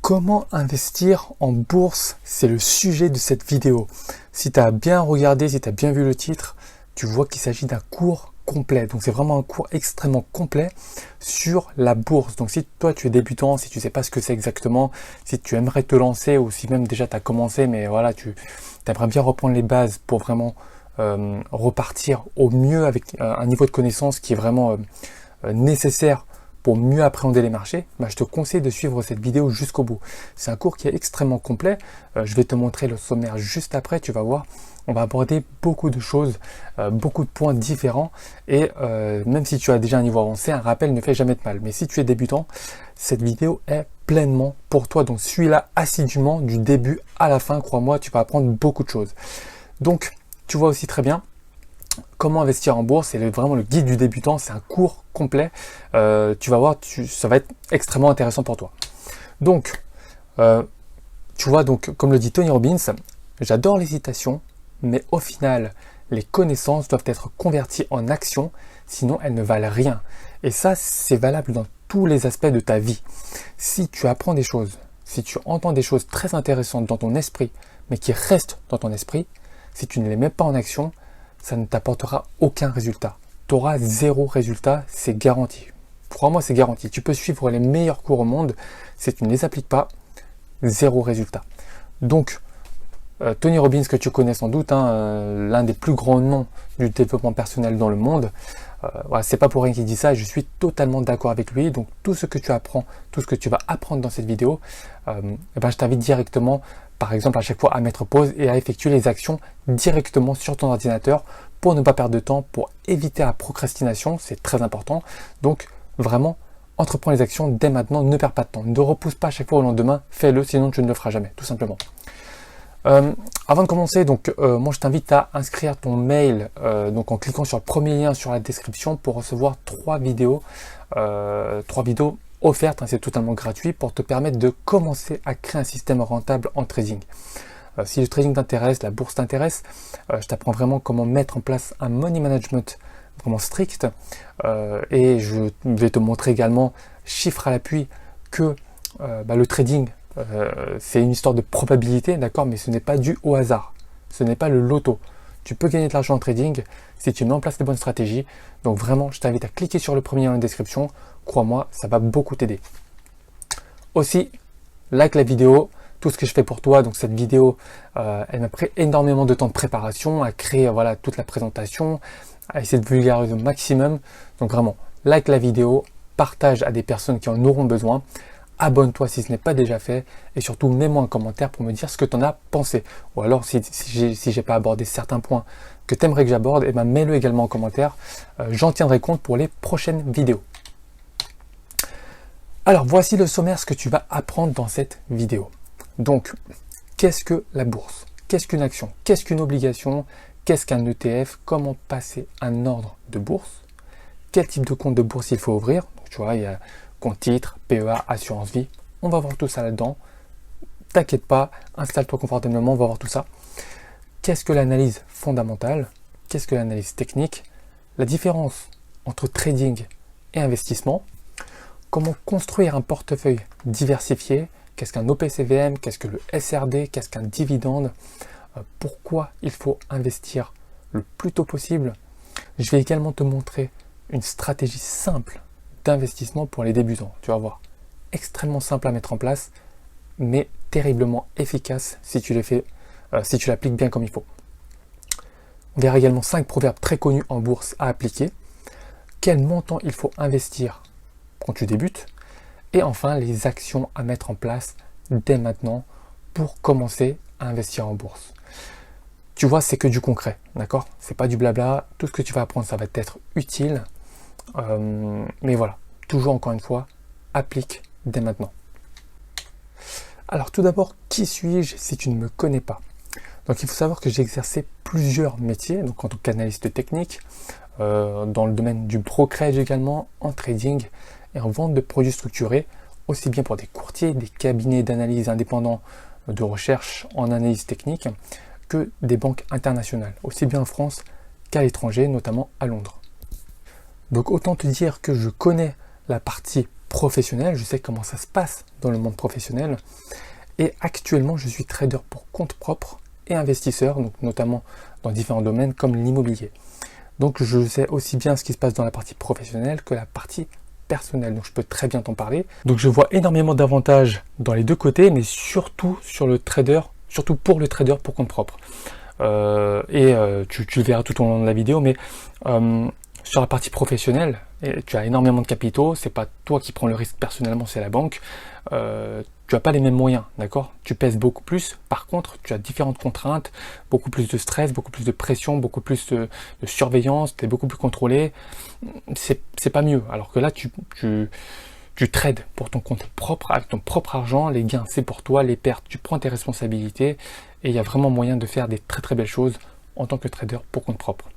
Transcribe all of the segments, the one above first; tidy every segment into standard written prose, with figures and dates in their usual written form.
Comment investir en bourse? C'est le sujet de cette vidéo. Si tu as bien regardé, si tu as bien vu le titre, tu vois qu'il s'agit d'un cours complet. Donc c'est vraiment un cours extrêmement complet sur la bourse. Donc si toi tu es débutant, si tu ne sais pas ce que c'est exactement, si tu aimerais te lancer ou si même déjà tu as commencé, mais voilà, tu aimerais bien reprendre les bases pour vraiment repartir au mieux avec un niveau de connaissance qui est vraiment nécessaire pour mieux appréhender les marchés, je te conseille de suivre cette vidéo jusqu'au bout. C'est un cours qui est extrêmement complet. Je vais te montrer le sommaire juste après, tu vas voir. On va aborder beaucoup de choses, beaucoup de points différents. Et même si tu as déjà un niveau avancé, un rappel ne fait jamais de mal. Mais si tu es débutant, cette vidéo est pleinement pour toi. Donc suis-la assidûment du début à la fin. Crois-moi, tu vas apprendre beaucoup de choses. Donc, tu vois aussi très bien comment investir en bourse, c'est vraiment le guide du débutant, c'est un cours complet. Tu vas voir, ça va être extrêmement intéressant pour toi. Donc, tu vois, donc, comme le dit Tony Robbins, j'adore les citations, mais au final, les connaissances doivent être converties en actions, sinon elles ne valent rien. Et ça, c'est valable dans tous les aspects de ta vie. Si tu apprends des choses, si tu entends des choses très intéressantes dans ton esprit, mais qui restent dans ton esprit, si tu ne les mets pas en action, ça ne t'apportera aucun résultat. Tu auras zéro résultat, c'est garanti. Crois-moi, c'est garanti. Tu peux suivre les meilleurs cours au monde, si tu ne les appliques pas, zéro résultat. Donc, Tony Robbins, que tu connais sans doute, l'un des plus grands noms du développement personnel dans le monde, voilà, c'est pas pour rien qu'il dit ça, et je suis totalement d'accord avec lui. Donc, tout ce que tu apprends, tout ce que tu vas apprendre dans cette vidéo, je t'invite directement, par exemple, à chaque fois à mettre pause et à effectuer les actions directement sur ton ordinateur pour ne pas perdre de temps, pour éviter la procrastination, c'est très important. Donc, vraiment, entreprends les actions dès maintenant, ne perds pas de temps. Ne repousse pas à chaque fois au lendemain, fais-le, sinon tu ne le feras jamais, tout simplement. Avant de commencer, donc, moi je t'invite à inscrire ton mail donc en cliquant sur le premier lien sur la description pour recevoir 3 vidéos offertes, c'est totalement gratuit pour te permettre de commencer à créer un système rentable en trading. Si le trading t'intéresse, la bourse t'intéresse, je t'apprends vraiment comment mettre en place un money management vraiment strict et je vais te montrer également, chiffres à l'appui, que le trading c'est une histoire de probabilité, d'accord, mais ce n'est pas dû au hasard, ce n'est pas le loto. Tu peux gagner de l'argent en trading si tu mets en place les bonnes stratégies. Donc vraiment, je t'invite à cliquer sur le premier lien dans la description. Crois-moi, ça va beaucoup t'aider. Aussi, like la vidéo, tout ce que je fais pour toi. Donc cette vidéo, elle m'a pris énormément de temps de préparation, à créer voilà, toute la présentation, à essayer de vulgariser au maximum. Donc vraiment, like la vidéo, partage à des personnes qui en auront besoin. Abonne-toi si ce n'est pas déjà fait et surtout mets-moi un commentaire pour me dire ce que tu en as pensé. Ou alors si j'ai pas abordé certains points que tu aimerais que j'aborde, mets-le également en commentaire. J'en tiendrai compte pour les prochaines vidéos. Alors voici le sommaire, ce que tu vas apprendre dans cette vidéo. Donc, qu'est-ce que la bourse? Qu'est-ce qu'une action? Qu'est-ce qu'une obligation? Qu'est-ce qu'un ETF? Comment passer un ordre de bourse? Quel type de compte de bourse il faut ouvrir? Donc, tu vois, il y a compte titre, PEA, assurance vie. On va voir tout ça là-dedans. T'inquiète pas, installe-toi confortablement, on va voir tout ça. Qu'est-ce que l'analyse fondamentale? Qu'est-ce que l'analyse technique? La différence entre trading et investissement? Comment construire un portefeuille diversifié? Qu'est-ce qu'un OPCVM? Qu'est-ce que le SRD? Qu'est-ce qu'un dividende? Pourquoi il faut investir le plus tôt possible? Je vais également te montrer une stratégie simple d'investissement pour les débutants. Tu vas voir, extrêmement simple à mettre en place, mais terriblement efficace si tu l'appliques bien comme il faut. On verra également 5 proverbes très connus en bourse à appliquer, quel montant il faut investir quand tu débutes, et enfin les actions à mettre en place dès maintenant pour commencer à investir en bourse. Tu vois, c'est que du concret, d'accord? C'est pas du blabla, tout ce que tu vas apprendre, ça va t'être utile. Mais voilà, toujours encore une fois, applique dès maintenant. Alors tout d'abord, qui suis-je si tu ne me connais pas? Donc il faut savoir que j'ai exercé plusieurs métiers, donc en tant qu'analyste technique, dans le domaine du brokerage également, en trading et en vente de produits structurés, aussi bien pour des courtiers, des cabinets d'analyse indépendants de recherche en analyse technique, que des banques internationales, aussi bien en France qu'à l'étranger, notamment à Londres. Donc autant te dire que je connais la partie professionnel, je sais comment ça se passe dans le monde professionnel. Et actuellement, je suis trader pour compte propre et investisseur, donc notamment dans différents domaines comme l'immobilier. Donc je sais aussi bien ce qui se passe dans la partie professionnelle que la partie personnelle, donc je peux très bien t'en parler. Donc je vois énormément d'avantages dans les deux côtés, mais surtout sur le trader, surtout pour le trader pour compte propre. Tu le verras tout au long de la vidéo, mais sur la partie professionnelle, tu as énormément de capitaux, c'est pas toi qui prends le risque personnellement, c'est la banque. Tu n'as pas les mêmes moyens, d'accord? Tu pèses beaucoup plus, par contre, tu as différentes contraintes, beaucoup plus de stress, beaucoup plus de pression, beaucoup plus de surveillance, tu es beaucoup plus contrôlé. C'est pas mieux. Alors que là, tu trades pour ton compte propre, avec ton propre argent, les gains, c'est pour toi, les pertes, tu prends tes responsabilités, et il y a vraiment moyen de faire des très très belles choses en tant que trader pour compte propre.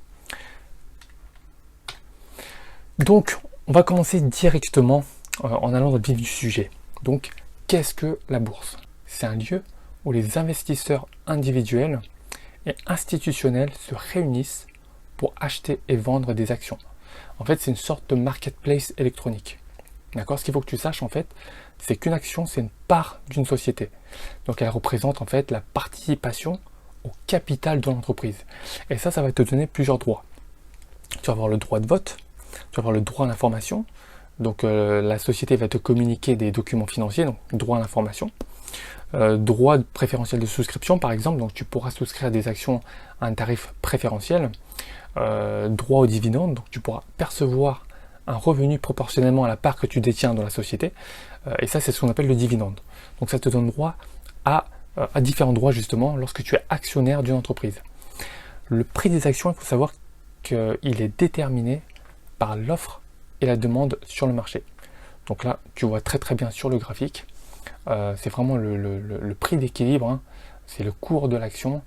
Donc, on va commencer directement en allant dans le vif du sujet. Donc, qu'est-ce que la bourse? C'est un lieu où les investisseurs individuels et institutionnels se réunissent pour acheter et vendre des actions. En fait, c'est une sorte de marketplace électronique. D'accord? Ce qu'il faut que tu saches, en fait, c'est qu'une action, c'est une part d'une société. Donc, elle représente, en fait, la participation au capital de l'entreprise. Et ça va te donner plusieurs droits. Tu vas avoir le droit de vote, tu vas avoir le droit à l'information. Donc la société va te communiquer des documents financiers, donc droit à l'information. Droit préférentiel de souscription par exemple, donc tu pourras souscrire des actions à un tarif préférentiel. Droit aux dividendes, donc tu pourras percevoir un revenu proportionnellement à la part que tu détiens dans la société. Et ça, c'est ce qu'on appelle le dividende. Donc ça te donne droit à différents droits justement lorsque tu es actionnaire d'une entreprise. Le prix des actions, il faut savoir qu'il est déterminé par l'offre et la demande sur le marché. Donc là, tu vois très très bien sur le graphique, c'est vraiment le prix d'équilibre, hein. C'est le cours de l'action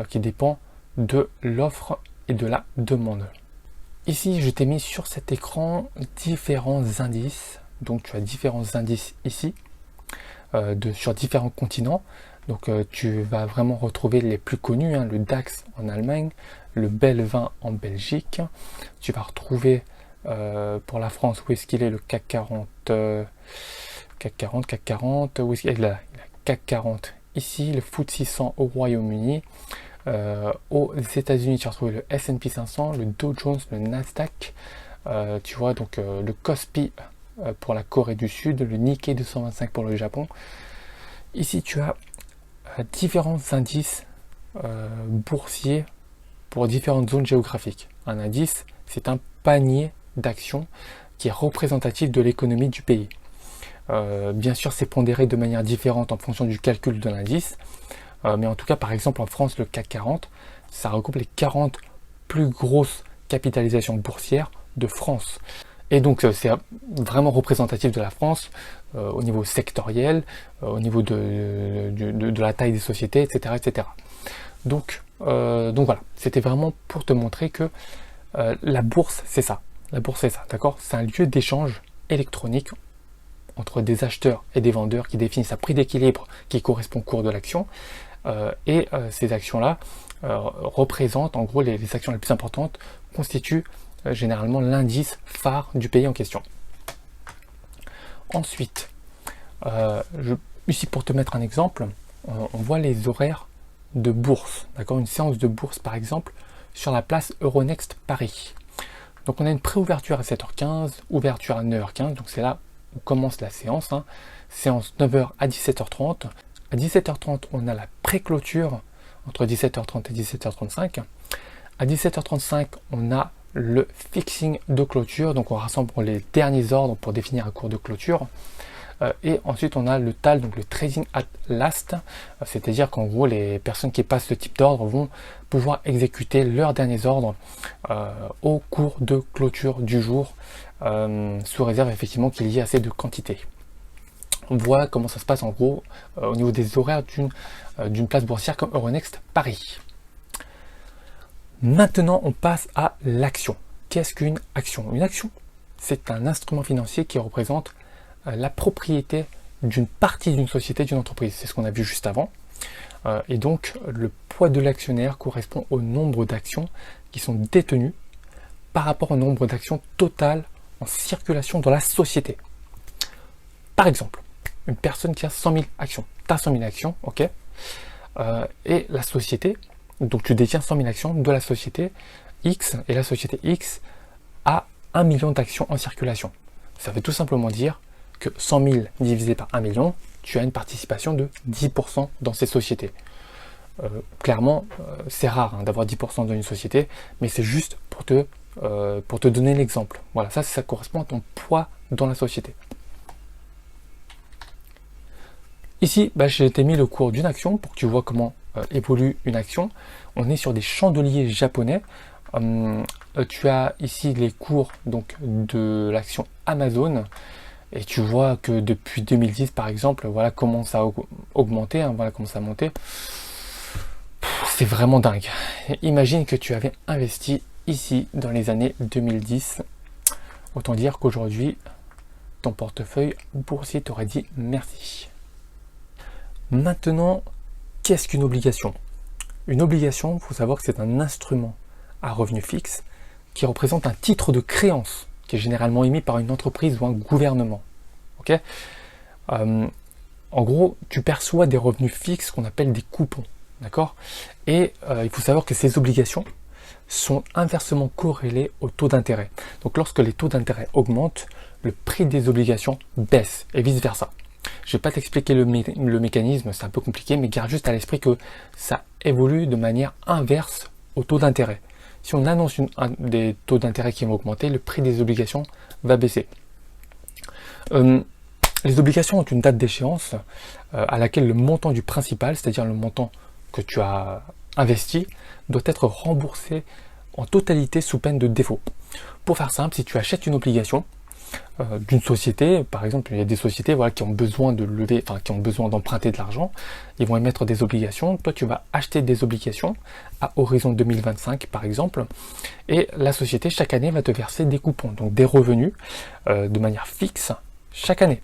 qui dépend de l'offre et de la demande. Ici, je t'ai mis sur cet écran différents indices. Donc tu as différents indices ici, sur différents continents. Donc tu vas vraiment retrouver les plus connus, hein, le DAX en Allemagne, le BEL 20 en Belgique. Tu vas retrouver pour la France, où est-ce qu'il est le CAC 40, où est-ce qu'il est là, CAC 40 ici, le FTSE 100 au Royaume-Uni, aux États-Unis tu vas retrouver le S&P 500, le Dow Jones, le Nasdaq, tu vois donc le Kospi pour la Corée du Sud, le Nikkei 225 pour le Japon. Ici tu as différents indices boursiers pour différentes zones géographiques. Un indice, c'est un panier d'actions qui est représentatif de l'économie du pays. Bien sûr, c'est pondéré de manière différente en fonction du calcul de l'indice, mais en tout cas, par exemple, en France, le CAC 40, ça regroupe les 40 plus grosses capitalisations boursières de France. Et donc, c'est vraiment représentatif de la France au niveau sectoriel, au niveau de la taille des sociétés, etc. etc. Donc voilà, c'était vraiment pour te montrer que la bourse, c'est ça. La bourse, c'est ça, d'accord? C'est un lieu d'échange électronique entre des acheteurs et des vendeurs qui définissent un prix d'équilibre qui correspond au cours de l'action. Ces actions-là représentent, en gros, les actions les plus importantes constituent généralement l'indice phare du pays en question. Ensuite, ici pour te mettre un exemple, on voit les horaires de bourse, d'accord? Une séance de bourse, par exemple, sur la place Euronext Paris. Donc on a une préouverture à 7h15, ouverture à 9h15, donc c'est là où commence la séance, hein. Séance 9h à 17h30. À 17h30, on a la pré-clôture entre 17h30 et 17h35. À 17h35, on a le fixing de clôture, donc on rassemble les derniers ordres pour définir un cours de clôture. Et ensuite, on a le TAL, donc le Trading at Last, c'est-à-dire qu'en gros, les personnes qui passent ce type d'ordre vont pouvoir exécuter leurs derniers ordres au cours de clôture du jour, sous réserve effectivement qu'il y ait assez de quantité. On voit comment ça se passe en gros au niveau des horaires d'une place boursière comme Euronext Paris. Maintenant, on passe à l'action. Qu'est-ce qu'une action? Une action, c'est un instrument financier qui représente la propriété d'une partie d'une société, d'une entreprise. C'est ce qu'on a vu juste avant. Et donc, le poids de l'actionnaire correspond au nombre d'actions qui sont détenues par rapport au nombre d'actions totales en circulation dans la société. Par exemple, une personne qui a 100 000 actions. Tu as 100 000 actions, ok, et la société, donc tu détiens 100 000 actions de la société X, et la société X a 1 million d'actions en circulation. Ça veut tout simplement dire que 100 000 divisé par 1 million, tu as une participation de 10% dans ces sociétés. Clairement, c'est rare d'avoir 10% dans une société, mais c'est juste pour te donner l'exemple. Voilà, ça correspond à ton poids dans la société. Ici, je t'ai mis le cours d'une action pour que tu vois comment évolue une action. On est sur des chandeliers japonais. Tu as ici les cours donc, de l'action Amazon. Et tu vois que depuis 2010, par exemple, voilà comment ça a augmenté, voilà comment ça a monté. C'est vraiment dingue. Imagine que tu avais investi ici dans les années 2010. Autant dire qu'aujourd'hui, ton portefeuille boursier t'aurait dit merci. Maintenant, qu'est-ce qu'une obligation? Une obligation, il faut savoir que c'est un instrument à revenu fixe qui représente un titre de créance qui est généralement émis par une entreprise ou un gouvernement. Ok, en gros, tu perçois des revenus fixes qu'on appelle des coupons. D'accord? Et il faut savoir que ces obligations sont inversement corrélées au taux d'intérêt. Donc lorsque les taux d'intérêt augmentent, le prix des obligations baisse et vice-versa. Je ne vais pas t'expliquer le mécanisme, c'est un peu compliqué, mais garde juste à l'esprit que ça évolue de manière inverse au taux d'intérêt. Si on annonce des taux d'intérêt qui vont augmenter, le prix des obligations va baisser. Les obligations ont une date d'échéance à laquelle le montant du principal, c'est-à-dire le montant que tu as investi, doit être remboursé en totalité sous peine de défaut. Pour faire simple, si tu achètes une obligation d'une société, par exemple, il y a des sociétés qui ont besoin de lever, qui ont besoin d'emprunter de l'argent, ils vont émettre des obligations. Toi, tu vas acheter des obligations à horizon 2025, par exemple, et la société chaque année va te verser des coupons, donc des revenus de manière fixe chaque année.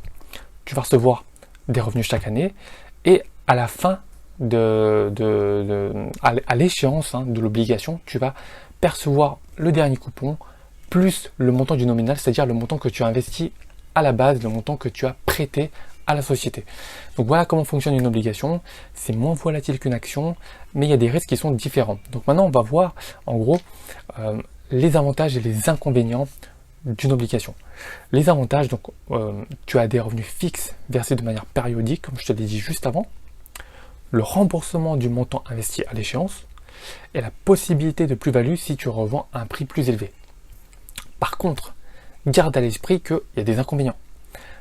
Tu vas recevoir des revenus chaque année, et à la fin à l'échéance de l'obligation, tu vas percevoir le dernier coupon plus le montant du nominal, c'est-à-dire le montant que tu as investi à la base, le montant que tu as prêté à la société. Donc voilà comment fonctionne une obligation. C'est moins volatile qu'une action, mais il y a des risques qui sont différents. Donc maintenant, on va voir en gros les avantages et les inconvénients d'une obligation. Les avantages, donc tu as des revenus fixes versés de manière périodique, comme je te l'ai dit juste avant, le remboursement du montant investi à l'échéance et la possibilité de plus-value si tu revends à un prix plus élevé. Par contre, garde à l'esprit qu'il y a des inconvénients.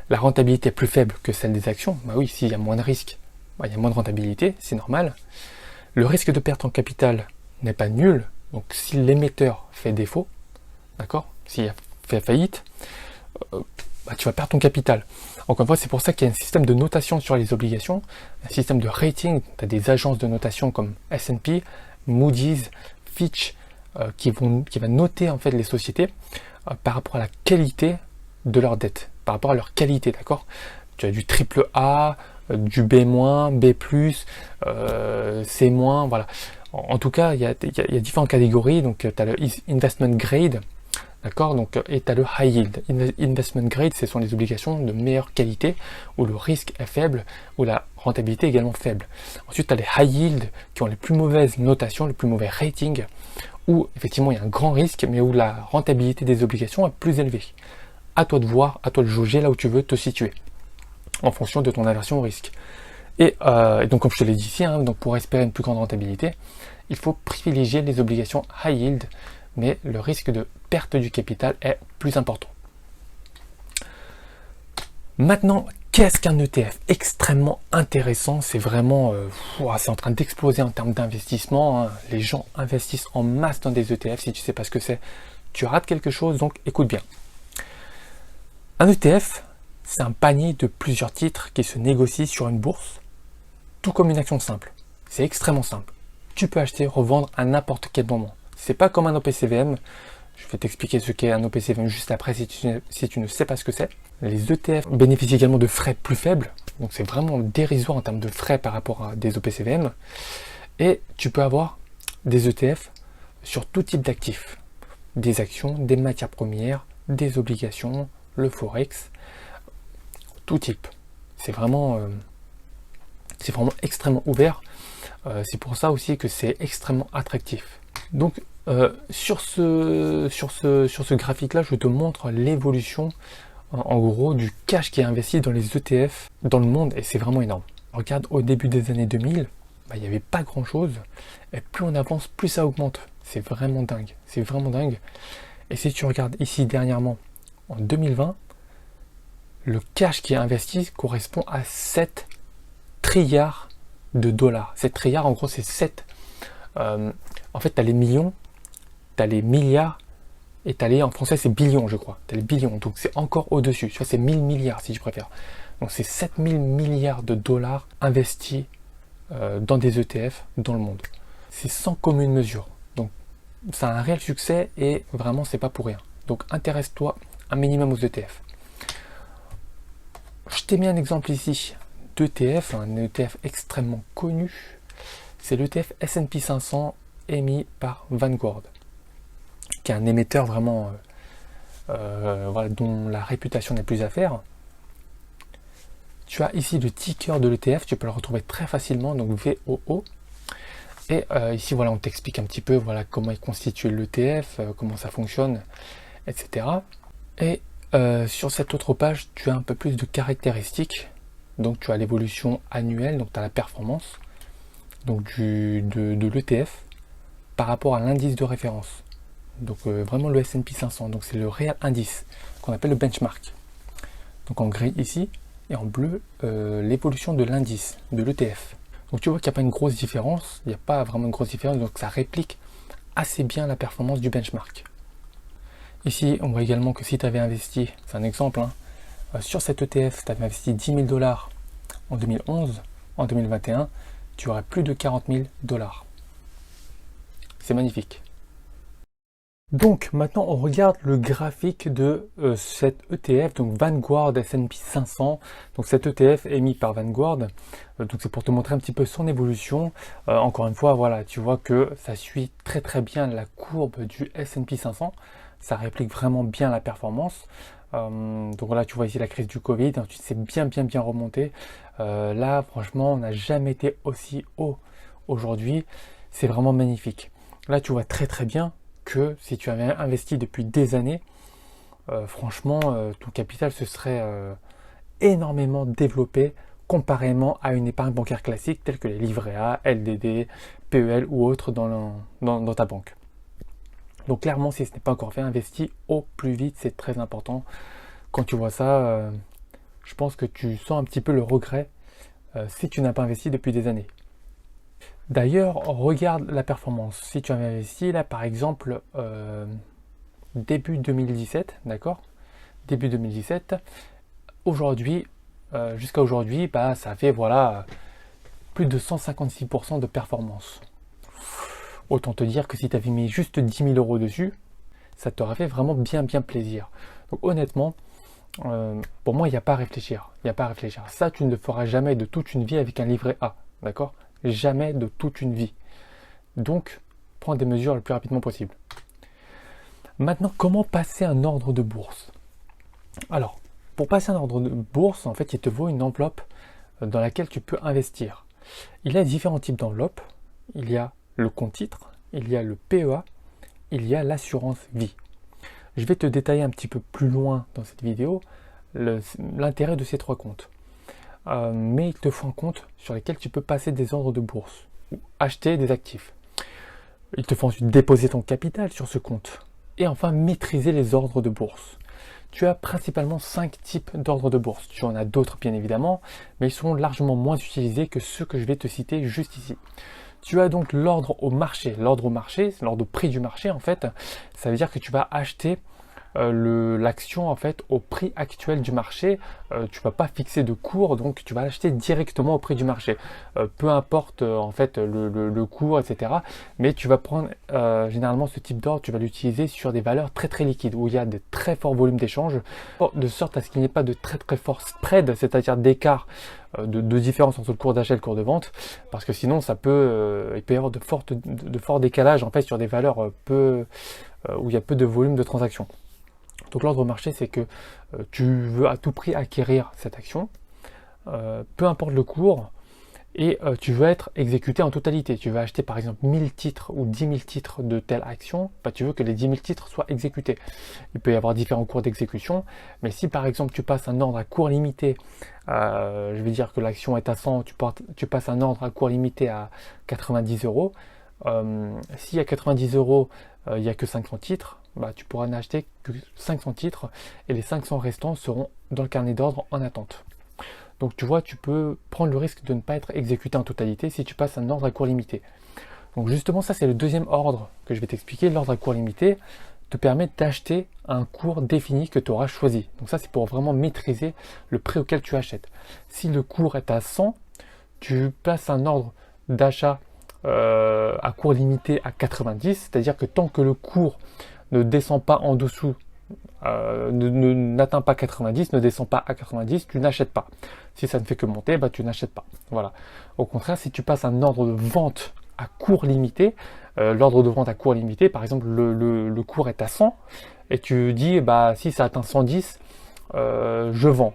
La rentabilité est plus faible que celle des actions. Oui, s'il y a moins de risques, il y a moins de rentabilité, c'est normal. Le risque de perte en capital n'est pas nul. Donc si l'émetteur fait défaut, d'accord, s'il fait faillite, tu vas perdre ton capital. Encore une fois, c'est pour ça qu'il y a un système de notation sur les obligations, un système de rating. Tu as des agences de notation comme S&P, Moody's, Fitch, qui va noter en fait les sociétés par rapport à la qualité de leur dette, par rapport à leur qualité, d'accord? Tu as du triple A, du B-, B+, C-, voilà. En tout cas, il y a différentes catégories. Donc, tu as le investment grade, d'accord? Donc, et tu as le high yield. Investment grade, ce sont les obligations de meilleure qualité, où le risque est faible, où la rentabilité est également faible. Ensuite, tu as les high yield, qui ont les plus mauvaises notations, les plus mauvais ratings, où effectivement il y a un grand risque, mais où la rentabilité des obligations est plus élevée. À toi de voir, à toi de jauger là où tu veux te situer, en fonction de ton aversion au risque. Et donc comme je te l'ai dit ici, donc pour espérer une plus grande rentabilité, il faut privilégier les obligations high yield, mais le risque de perte du capital est plus important. Maintenant, qu'est-ce qu'un ETF? Extrêmement intéressant, c'est vraiment, c'est en train d'exploser en termes d'investissement. Les gens investissent en masse dans des ETF. Si tu ne sais pas ce que c'est, tu rates quelque chose, donc écoute bien. Un ETF, c'est un panier de plusieurs titres qui se négocient sur une bourse, tout comme une action simple. C'est extrêmement simple. Tu peux acheter, revendre à n'importe quel moment. C'est pas comme un OPCVM. Je vais t'expliquer ce qu'est un OPCVM juste après si tu ne sais pas ce que c'est. Les ETF bénéficient également de frais plus faibles. Donc c'est vraiment dérisoire en termes de frais par rapport à des OPCVM. Et tu peux avoir des ETF sur tout type d'actifs. Des actions, des matières premières, des obligations, le Forex. tout type. C'est vraiment extrêmement ouvert. C'est pour ça aussi que c'est extrêmement attractif. Donc sur ce graphique là, je te montre l'évolution en gros du cash qui est investi dans les ETF dans le monde, et c'est vraiment énorme. Regarde, au début des années 2000, il n'y avait pas grand chose, et plus on avance, plus ça augmente. C'est vraiment dingue, c'est vraiment dingue. Et si tu regardes ici dernièrement, en 2020, le cash qui est investi correspond à 7 trilliards de dollars. 7 trilliards, en gros, c'est 7. En fait, tu as les millions, tu as les milliards, et tu as les, en français, c'est billions, je crois. Tu as les billions, donc c'est encore au-dessus. Tu vois, c'est 1000 milliards, si je préfère. Donc, c'est 7000 milliards de dollars investis dans des ETF dans le monde. C'est sans commune mesure. Donc, ça a un réel succès, et vraiment, c'est pas pour rien. Donc, intéresse-toi un minimum aux ETF. Je t'ai mis un exemple ici d'ETF, un ETF extrêmement connu. C'est l'ETF S&P 500 émis par Vanguard, qui est un émetteur vraiment voilà, dont la réputation n'est plus à faire. Tu as ici le ticker de l'ETF, tu peux le retrouver très facilement, donc VOO. Et ici, voilà, on t'explique un petit peu voilà, comment est constitué l'ETF, comment ça fonctionne, etc. Et sur cette autre page, tu as un peu plus de caractéristiques. Donc tu as l'évolution annuelle, donc tu as la performance donc de l'ETF par rapport à l'indice de référence. Donc vraiment le S&P 500, donc c'est le réel indice qu'on appelle le benchmark. Donc en gris ici, et en bleu, l'évolution de l'indice, de l'ETF. Donc tu vois qu'il n'y a pas une grosse différence, il n'y a pas vraiment une grosse différence, donc ça réplique assez bien la performance du benchmark. Ici, on voit également que si tu avais investi, c'est un exemple, hein, sur cet ETF, tu avais investi 10 000 dollars en 2011, en 2021, tu aurais plus de 40 000 dollars. C'est magnifique. Donc maintenant on regarde le graphique de cet ETF, donc Vanguard S&P 500. Donc cet ETF émis par Vanguard, donc c'est pour te montrer un petit peu son évolution. Encore une fois, voilà, tu vois que ça suit très très bien la courbe du S&P 500. Ça réplique vraiment bien la performance. Donc voilà, tu vois ici la crise du Covid, ensuite c'est bien remonté. Là franchement on n'a jamais été aussi haut aujourd'hui, c'est vraiment magnifique. Là tu vois très bien que si tu avais investi depuis des années, franchement ton capital se serait énormément développé comparément à une épargne bancaire classique telle que les livrets A, LDD, PEL ou autres dans ta banque. Donc clairement, si ce n'est pas encore fait, investis au plus vite, c'est très important. Quand tu vois ça, je pense que tu sens un petit peu le regret si tu n'as pas investi depuis des années. D'ailleurs, regarde la performance. Si tu avais investi là, par exemple, début 2017, d'accord? Début 2017, aujourd'hui, jusqu'à aujourd'hui, bah, ça fait voilà plus de 156% de performance. Autant te dire que si tu avais mis juste 10 000 euros dessus, ça t'aurait fait vraiment bien plaisir. Donc honnêtement, pour moi, il n'y a pas à réfléchir. Il n'y a pas à réfléchir. Ça, tu ne le feras jamais de toute une vie avec un livret A. D'accord? Jamais de toute une vie. Donc, prends des mesures le plus rapidement possible. Maintenant, comment passer un ordre de bourse? Alors, pour passer un ordre de bourse, en fait, il te faut une enveloppe dans laquelle tu peux investir. Il y a différents types d'enveloppes. Il y a le compte titre, il y a le PEA, il y a l'assurance vie. Je vais te détailler un petit peu plus loin dans cette vidéo l'intérêt de ces trois comptes. Mais il te faut un compte sur lequel tu peux passer des ordres de bourse ou acheter des actifs. Il te faut ensuite déposer ton capital sur ce compte. Et enfin, maîtriser les ordres de bourse. Tu as principalement 5 types d'ordres de bourse. Tu en as d'autres bien évidemment, mais ils sont largement moins utilisés que ceux que je vais te citer juste ici. Tu as donc l'ordre au marché. L'ordre au marché, c'est l'ordre au prix du marché en fait. Ça veut dire que tu vas acheter l'action en fait au prix actuel du marché. Tu vas pas fixer de cours, donc tu vas l'acheter directement au prix du marché. Peu importe en fait le cours, etc. Mais tu vas prendre généralement ce type d'ordre, tu vas l'utiliser sur des valeurs très liquides où il y a de très forts volumes d'échange, de sorte à ce qu'il n'y ait pas de très fort spread, c'est-à-dire d'écart de différence entre le cours d'achat et le cours de vente, parce que sinon il peut y avoir de forts décalages en fait sur des valeurs où il y a peu de volume de transactions. Donc l'ordre marché, c'est que tu veux à tout prix acquérir cette action, peu importe le cours, et tu veux être exécuté en totalité. Tu veux acheter par exemple 1000 titres ou 10 000 titres de telle action, bah, tu veux que les 10 000 titres soient exécutés. Il peut y avoir différents cours d'exécution, mais si par exemple tu passes un ordre à cours limité, je vais dire que l'action est à 100, tu passes un ordre à cours limité à 90 euros, s'il y a 90 euros, il n'y a que 500 titres, bah, tu pourras n'acheter que 500 titres et les 500 restants seront dans le carnet d'ordre en attente. Donc tu vois, tu peux prendre le risque de ne pas être exécuté en totalité si tu passes un ordre à cours limité. Donc justement, ça c'est le deuxième ordre que je vais t'expliquer. L'ordre à cours limité te permet d'acheter un cours défini que tu auras choisi. Donc ça c'est pour vraiment maîtriser le prix auquel tu achètes. Si le cours est à 100, tu places un ordre d'achat à cours limité à 90, c'est-à-dire que tant que le cours ne descend pas en dessous, n'atteint pas 90, ne descend pas à 90, tu n'achètes pas. Si ça ne fait que monter, bah, tu n'achètes pas. Voilà. Au contraire, si tu passes un ordre de vente à cours limité, l'ordre de vente à cours limité, par exemple, le cours est à 100, et tu dis, bah, si ça atteint 110, je vends.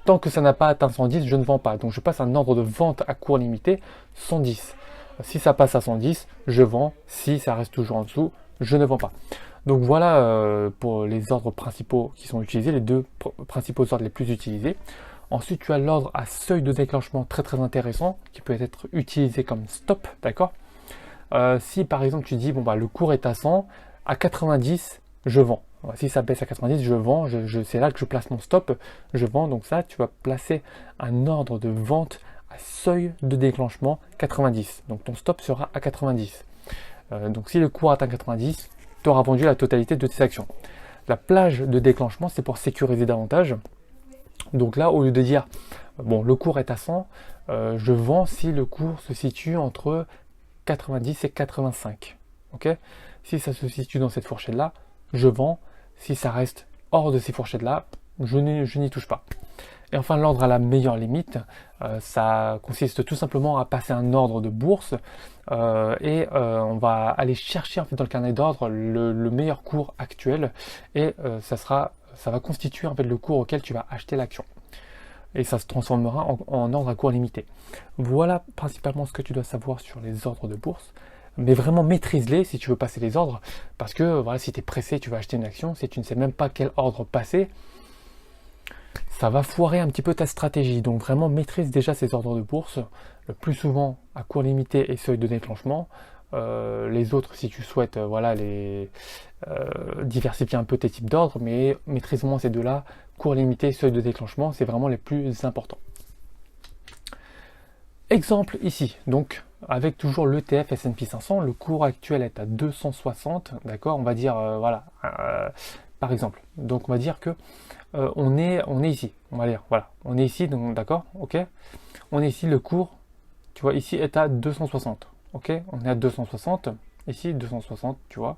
Tant que ça n'a pas atteint 110, je ne vends pas. Donc je passe un ordre de vente à cours limité 110. Si ça passe à 110, je vends. Si ça reste toujours en dessous, je ne vends pas. Donc voilà pour les ordres principaux qui sont utilisés, les deux principaux ordres les plus utilisés. Ensuite, tu as l'ordre à seuil de déclenchement très très intéressant qui peut être utilisé comme stop, d'accord. Si par exemple tu dis, bon bah le cours est à 100, à 90, je vends. Si ça baisse à 90, je vends, c'est là que je place mon stop, je vends. Donc ça, tu vas placer un ordre de vente à seuil de déclenchement 90. Donc ton stop sera à 90. Donc si le cours atteint 90, tu auras vendu la totalité de tes actions. La plage de déclenchement, c'est pour sécuriser davantage. Donc là, au lieu de dire, bon, le cours est à 100, je vends si le cours se situe entre 90 et 85. Ok ? Si ça se situe dans cette fourchette-là, je vends. Si ça reste hors de ces fourchettes-là, je n'y touche pas. Et enfin, l'ordre à la meilleure limite, ça consiste tout simplement à passer un ordre de bourse et on va aller chercher en fait dans le carnet d'ordre le meilleur cours actuel et ça va constituer en fait le cours auquel tu vas acheter l'action. Et ça se transformera en ordre à cours limité. Voilà principalement ce que tu dois savoir sur les ordres de bourse. Mais vraiment maîtrise-les si tu veux passer les ordres, parce que voilà, si tu es pressé, tu vas acheter une action, si tu ne sais même pas quel ordre passer, ça va foirer un petit peu ta stratégie. Donc vraiment maîtrise déjà ces ordres de bourse, le plus souvent à cours limité et seuil de déclenchement. Les autres, si tu souhaites diversifier un peu tes types d'ordres, mais maîtrise moins ces deux-là, cours limité, seuil de déclenchement, c'est vraiment les plus importants. Exemple ici, donc avec toujours l'ETF S&P 500, le cours actuel est à 260, d'accord, on va dire, par exemple, donc on va dire que on est ici, on va dire, voilà, on est ici, donc d'accord, ok, on est ici, le cours, tu vois, ici est à 260, ok, on est à 260, ici 260, tu vois,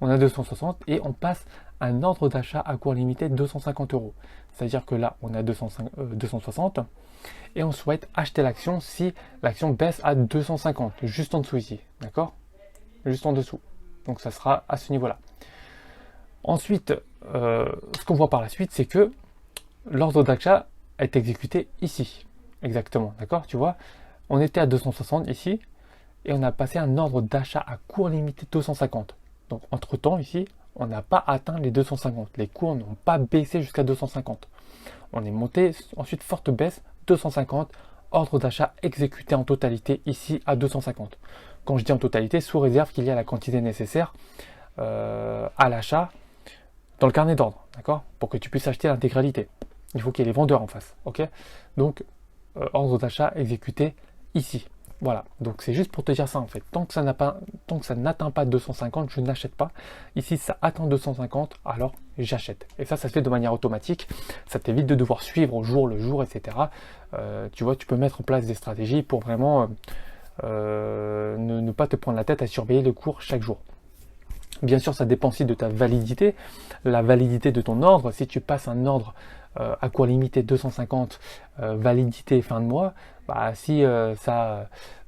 on a 260 et on passe un ordre d'achat à cours limité de 250 euros. C'est-à-dire que là, on a 260 et on souhaite acheter l'action si l'action baisse à 250, juste en dessous ici, d'accord? Juste en dessous. Donc ça sera à ce niveau-là. Ensuite, ce qu'on voit par la suite, c'est que l'ordre d'achat est exécuté ici. Exactement, d'accord? Tu vois, on était à 260 ici et on a passé un ordre d'achat à cours limité de 250. Donc entre-temps, ici, on n'a pas atteint les 250. Les cours n'ont pas baissé jusqu'à 250. On est monté, ensuite forte baisse, 250, ordre d'achat exécuté en totalité ici à 250. Quand je dis en totalité, sous réserve qu'il y a la quantité nécessaire à l'achat dans le carnet d'ordre, d'accord? Pour que tu puisses acheter l'intégralité. Il faut qu'il y ait les vendeurs en face, ok? Donc, ordre d'achat exécuté ici. Voilà, donc c'est juste pour te dire ça en fait. Tant que ça n'atteint pas 250, je n'achète pas. Ici, ça atteint 250, alors j'achète. Et ça se fait de manière automatique. Ça t'évite de devoir suivre au jour le jour, etc. Tu vois, tu peux mettre en place des stratégies pour vraiment ne pas te prendre la tête à surveiller le cours chaque jour. Bien sûr, ça dépend aussi de ta validité, la validité de ton ordre. Si tu passes un ordre à cours limité 250, validité fin de mois, bah, si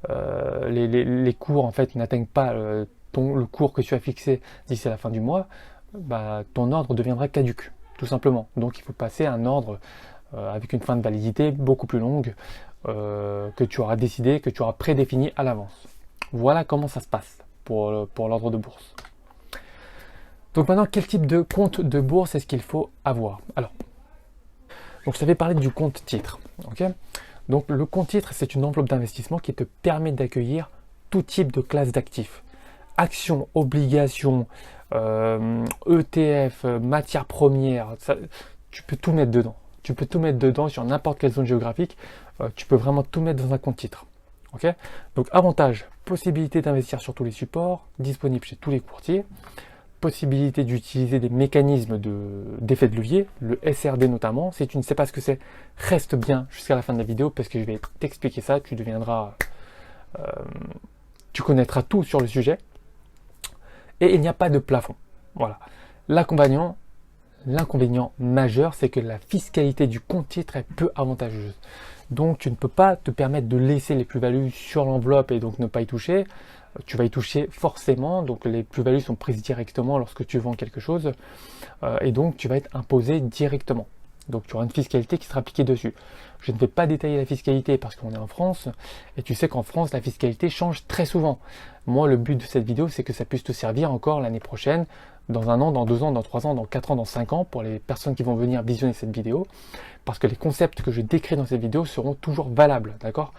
les cours en fait n'atteignent pas le cours que tu as fixé d'ici à la fin du mois, ton ordre deviendra caduc, tout simplement. Donc il faut passer à un ordre avec une fin de validité beaucoup plus longue que tu auras décidé, que tu auras prédéfini à l'avance. Voilà comment ça se passe pour l'ordre de bourse. Donc maintenant, quel type de compte de bourse est-ce qu'il faut avoir? Alors, donc je t'avais parlé du compte titre. Ok, donc le compte titre, c'est une enveloppe d'investissement qui te permet d'accueillir tout type de classe d'actifs. Actions, obligations, ETF, matières premières, tu peux tout mettre dedans. Tu peux tout mettre dedans sur n'importe quelle zone géographique. Tu peux vraiment tout mettre dans un compte titre. Okay, donc avantage, possibilité d'investir sur tous les supports, disponible chez tous les courtiers, possibilité d'utiliser des mécanismes d'effet de levier, le SRD notamment. Si tu ne sais pas ce que c'est, reste bien jusqu'à la fin de la vidéo parce que je vais t'expliquer ça, tu connaîtras tout sur le sujet. Et il n'y a pas de plafond. Voilà. L'inconvénient majeur, c'est que la fiscalité du compte titre est peu avantageuse. Donc tu ne peux pas te permettre de laisser les plus-values sur l'enveloppe et donc ne pas y toucher. Tu vas y toucher forcément, donc les plus-values sont prises directement lorsque tu vends quelque chose et donc tu vas être imposé directement. Donc tu auras une fiscalité qui sera appliquée dessus. Je ne vais pas détailler la fiscalité parce qu'on est en France et tu sais qu'en France la fiscalité change très souvent. Moi le but de cette vidéo c'est que ça puisse te servir encore l'année prochaine, dans 1 an, dans 2 ans, dans 3 ans, dans 4 ans, dans 5 ans pour les personnes qui vont venir visionner cette vidéo, parce que les concepts que je décris dans cette vidéo seront toujours valables, d'accord?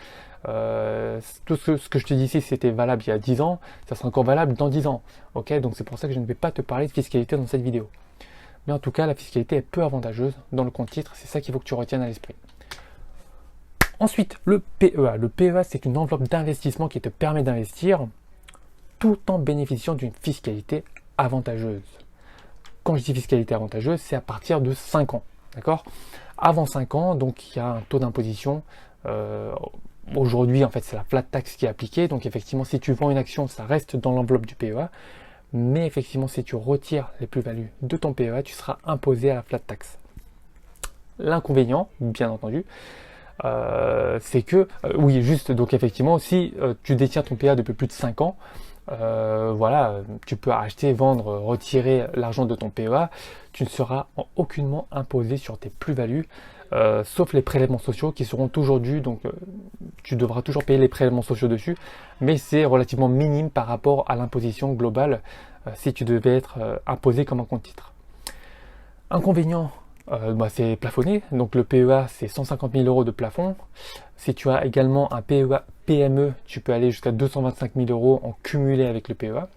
Tout ce que je te dis ici c'était valable il y a 10 ans, ça sera encore valable dans 10 ans, ok? Donc c'est pour ça que je ne vais pas te parler de fiscalité dans cette vidéo. Mais en tout cas la fiscalité est peu avantageuse dans le compte titre, c'est ça qu'il faut que tu retiennes à l'esprit. Ensuite, le PEA. Le PEA, c'est une enveloppe d'investissement qui te permet d'investir tout en bénéficiant d'une fiscalité avantageuse. Quand je dis fiscalité avantageuse, c'est à partir de 5 ans. D'accord? Avant 5 ans, donc il y a un taux d'imposition. Aujourd'hui, en fait, c'est la flat tax qui est appliquée. Donc effectivement, si tu vends une action, ça reste dans l'enveloppe du PEA. Mais effectivement, si tu retires les plus-values de ton PEA, tu seras imposé à la flat tax. L'inconvénient, bien entendu, c'est que, oui, juste, donc effectivement, si tu détiens ton PEA depuis plus de 5 ans, voilà, tu peux acheter, vendre, retirer l'argent de ton PEA, tu ne seras aucunement imposé sur tes plus-values, sauf les prélèvements sociaux qui seront toujours dus, donc tu devras toujours payer les prélèvements sociaux dessus, mais c'est relativement minime par rapport à l'imposition globale si tu devais être imposé comme un compte titre. Inconvénient, c'est plafonné, donc le PEA c'est 150 000 euros de plafond. Si tu as également un PEA PME, tu peux aller jusqu'à 225 000 euros en cumulé avec le PEA.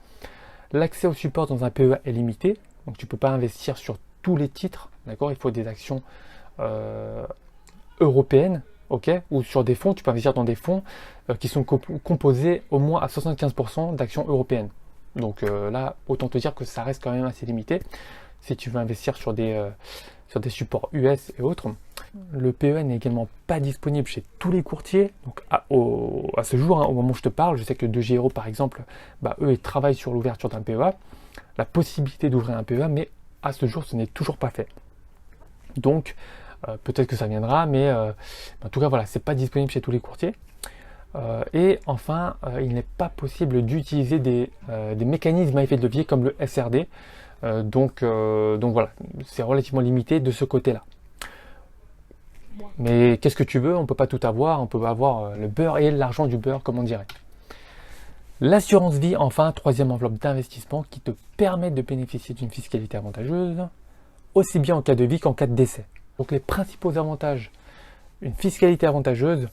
L'accès au support dans un PEA est limité, donc tu ne peux pas investir sur tous les titres, d'accord? Il faut des actions européennes, ok? Ou sur des fonds, tu peux investir dans des fonds qui sont composés au moins à 75% d'actions européennes. Donc là, autant te dire que ça reste quand même assez limité. Si tu veux investir sur des supports US et autres. Le PEA n'est également pas disponible chez tous les courtiers. Donc à ce jour, au moment où je te parle, je sais que 2GRO par exemple, eux ils travaillent sur l'ouverture d'un PEA, la possibilité d'ouvrir un PEA, mais à ce jour ce n'est toujours pas fait. Donc peut-être que ça viendra, mais en tout cas voilà, c'est pas disponible chez tous les courtiers. Et enfin, il n'est pas possible d'utiliser des mécanismes à effet de levier comme le SRD. Donc voilà, c'est relativement limité de ce côté-là. Mais qu'est-ce que tu veux? On ne peut pas tout avoir, on peut avoir le beurre et l'argent du beurre, comme on dirait. L'assurance vie, enfin, troisième enveloppe d'investissement qui te permet de bénéficier d'une fiscalité avantageuse, aussi bien en cas de vie qu'en cas de décès. Donc les principaux avantages, une fiscalité avantageuse,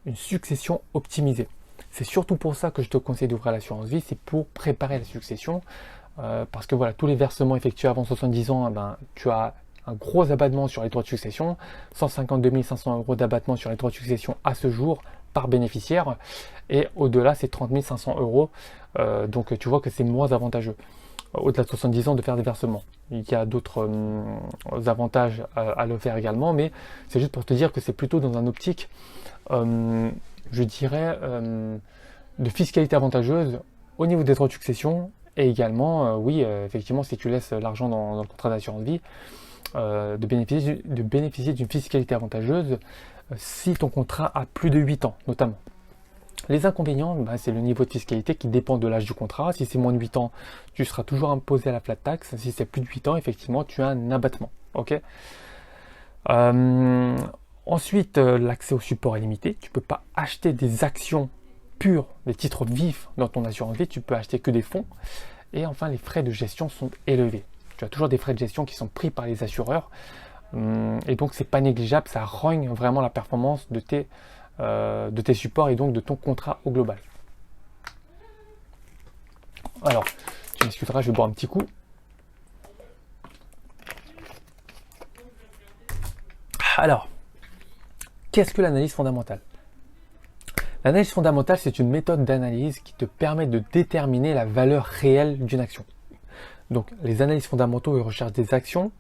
une succession optimisée. C'est surtout pour ça que je te conseille d'ouvrir l'assurance vie, c'est pour préparer la succession. Parce que voilà, tous les versements effectués avant 70 ans, tu as un gros abattement sur les droits de succession, 152 500 euros d'abattement sur les droits de succession à ce jour par bénéficiaire, et au-delà c'est 30 500 euros, donc tu vois que c'est moins avantageux au-delà de 70 ans de faire des versements. Il y a d'autres avantages à le faire également, mais c'est juste pour te dire que c'est plutôt dans un optique, je dirais, de fiscalité avantageuse au niveau des droits de succession. Et également, oui, effectivement, si tu laisses l'argent dans le contrat d'assurance vie, de bénéficier d'une fiscalité avantageuse si ton contrat a plus de 8 ans, notamment. Les inconvénients, bah, c'est le niveau de fiscalité qui dépend de l'âge du contrat. Si c'est moins de 8 ans, tu seras toujours imposé à la flat tax. Si c'est plus de 8 ans, effectivement, tu as un abattement. Ok. Euh, Ensuite, l'accès au support est limité. Tu ne peux pas acheter des actions pures, des titres vifs dans ton assurance vie. Tu peux acheter que des fonds. Et enfin, les frais de gestion sont élevés. Tu as toujours des frais de gestion qui sont pris par les assureurs. Et donc, c'est pas négligeable. Ça rogne vraiment la performance de tes supports et donc de ton contrat au global. Alors, tu m'excuseras, je vais boire un petit coup. Alors, qu'est-ce que l'analyse fondamentale? L'analyse fondamentale, c'est une méthode d'analyse qui te permet de déterminer la valeur réelle d'une action. Donc, les analystes fondamentaux ils recherchent des actions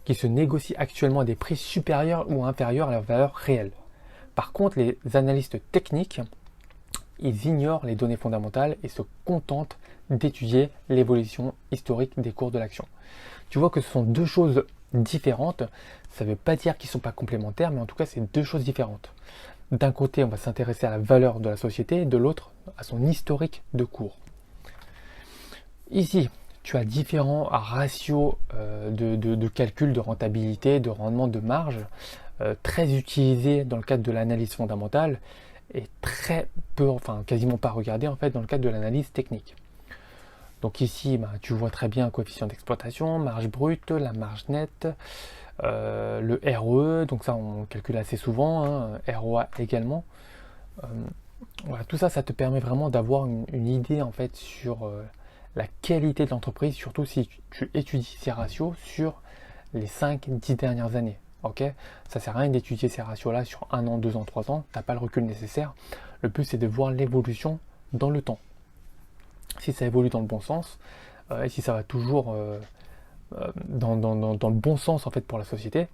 qui se négocient actuellement à des prix supérieurs ou inférieurs à leur valeur réelle. Par contre, les analystes techniques, ils ignorent les données fondamentales et se contentent d'étudier l'évolution historique des cours de l'action. Tu vois que ce sont deux choses différentes. Ça ne veut pas dire qu'ils ne sont pas complémentaires, mais en tout cas, c'est deux choses différentes. D'un côté, on va s'intéresser à la valeur de la société, et de l'autre, à son historique de cours. Ici, tu as différents ratios de calcul de rentabilité, de rendement, de marge, très utilisés dans le cadre de l'analyse fondamentale et très peu, enfin quasiment pas regardés en fait dans le cadre de l'analyse technique. Donc ici, bah, tu vois très bien coefficient d'exploitation, marge brute, la marge nette, le ROE, donc ça on calcule assez souvent, hein, ROA également. Voilà, tout ça, ça te permet vraiment d'avoir une idée en fait sur la qualité de l'entreprise, surtout si tu étudies ces ratios sur les 5-10 dernières années. Ok, ça sert à rien d'étudier ces ratios-là sur 1 an, 2 ans, 3 ans, tu n'as pas le recul nécessaire. Le but c'est de voir l'évolution dans le temps. Si ça évolue dans le bon sens, et si ça va toujours dans le bon sens en fait pour la société,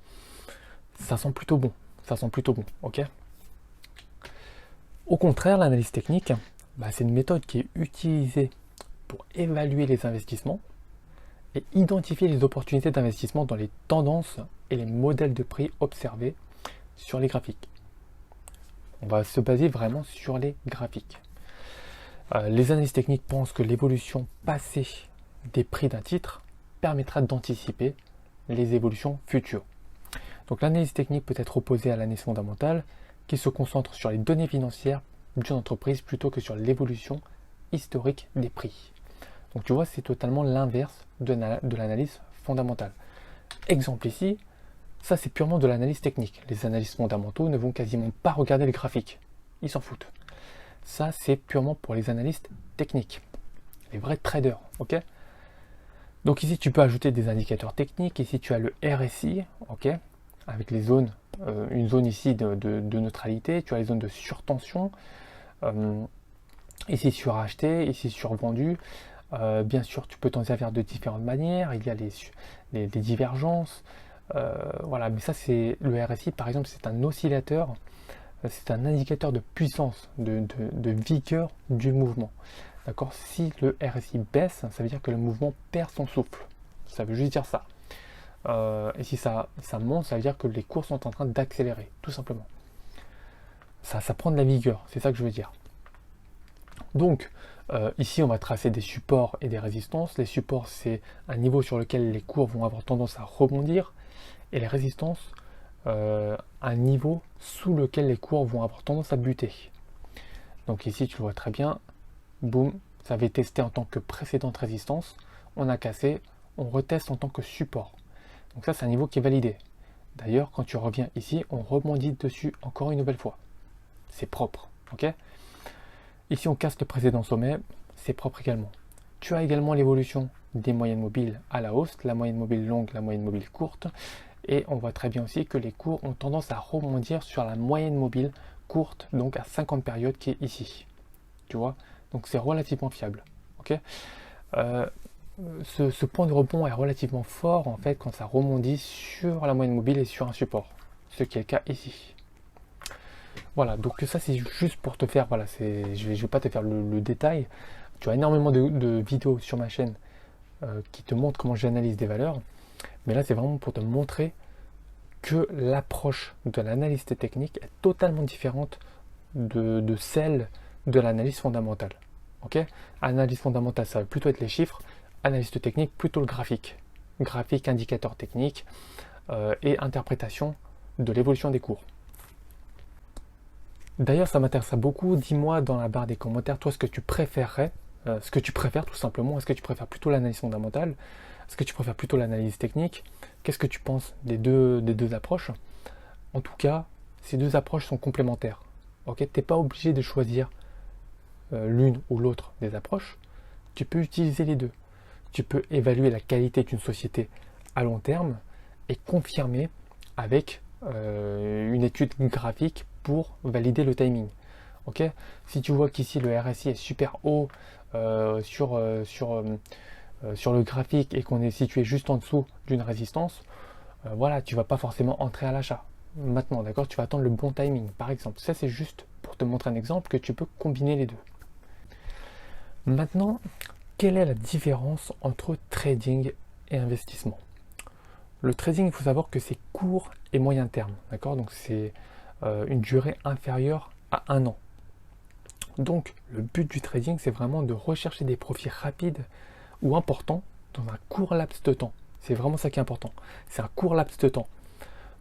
ça sent plutôt bon. Ça sent plutôt bon, ok. Au contraire, l'analyse technique, bah, c'est une méthode qui est utilisée pour évaluer les investissements et identifier les opportunités d'investissement dans les tendances et les modèles de prix observés sur les graphiques. On va se baser vraiment sur les graphiques. Les analystes techniques pensent que l'évolution passée des prix d'un titre permettra d'anticiper les évolutions futures. Donc l'analyse technique peut être opposée à l'analyse fondamentale qui se concentre sur les données financières d'une entreprise plutôt que sur l'évolution historique des prix. Donc tu vois, c'est totalement l'inverse de l'analyse fondamentale. Exemple ici, ça c'est purement de l'analyse technique. Les analystes fondamentaux ne vont quasiment pas regarder les graphiques. Ils s'en foutent. Ça c'est purement pour les analystes techniques. Les vrais traders, ok. Donc ici tu peux ajouter des indicateurs techniques. Ici tu as le RSI, ok, avec les zones, une zone ici de neutralité. Tu as les zones de surtension. Ici suracheté, ici survendu. Bien sûr, tu peux t'en servir de différentes manières. Il y a les divergences. Voilà, mais ça, c'est le RSI, par exemple, c'est un oscillateur. C'est un indicateur de puissance, de vigueur du mouvement. D'accord. Si le RSI baisse, ça veut dire que le mouvement perd son souffle. Ça veut juste dire ça. Et si ça monte, ça veut dire que les cours sont en train d'accélérer, tout simplement. Ça prend de la vigueur, c'est ça que je veux dire. Donc, ici, on va tracer des supports et des résistances. Les supports, c'est un niveau sur lequel les cours vont avoir tendance à rebondir. Et les résistances, un niveau sous lequel les cours vont avoir tendance à buter. Donc ici, tu le vois très bien. Boum, ça avait testé en tant que précédente résistance. On a cassé, on reteste en tant que support. Donc ça, c'est un niveau qui est validé. D'ailleurs, quand tu reviens ici, on rebondit dessus encore une nouvelle fois. C'est propre, ok? Ici, on casse le précédent sommet, c'est propre également. Tu as également l'évolution des moyennes mobiles à la hausse, la moyenne mobile longue, la moyenne mobile courte. Et on voit très bien aussi que les cours ont tendance à rebondir sur la moyenne mobile courte, donc à 50 périodes qui est ici. Tu vois? Donc c'est relativement fiable. Ok. Ce point de rebond est relativement fort en fait quand ça rebondit sur la moyenne mobile et sur un support. Ce qui est le cas ici. Voilà, donc ça c'est juste pour te faire, voilà, je vais pas te faire le détail. Tu as énormément de vidéos sur ma chaîne qui te montrent comment j'analyse des valeurs. Mais là c'est vraiment pour te montrer que l'approche de l'analyste technique est totalement différente de celle de l'analyse fondamentale. Ok, analyse fondamentale, ça va plutôt être les chiffres. Analyste technique, plutôt le graphique. Graphique, indicateur technique et interprétation de l'évolution des cours. D'ailleurs, ça m'intéresse beaucoup. Dis-moi dans la barre des commentaires, toi, ce que tu préférerais, ce que tu préfères tout simplement. Est-ce que tu préfères plutôt l'analyse fondamentale? Est-ce que tu préfères plutôt l'analyse technique? Qu'est-ce que tu penses des deux approches? En tout cas, ces deux approches sont complémentaires. Ok, tu n'es pas obligé de choisir l'une ou l'autre des approches. Tu peux utiliser les deux. Tu peux évaluer la qualité d'une société à long terme et confirmer avec une étude graphique pour valider le timing. Ok, si tu vois qu'ici le RSI est super haut sur le graphique et qu'on est situé juste en dessous d'une résistance, voilà, tu vas pas forcément entrer à l'achat. Maintenant, d'accord, tu vas attendre le bon timing. Par exemple, ça c'est juste pour te montrer un exemple que tu peux combiner les deux. Maintenant, quelle est la différence entre trading et investissement? Le trading, il faut savoir que c'est court et moyen terme, d'accord? Donc c'est une durée inférieure à 1 an. Donc le but du trading, c'est vraiment de rechercher des profits rapides ou importants dans un court laps de temps. C'est vraiment ça qui est important. C'est un court laps de temps.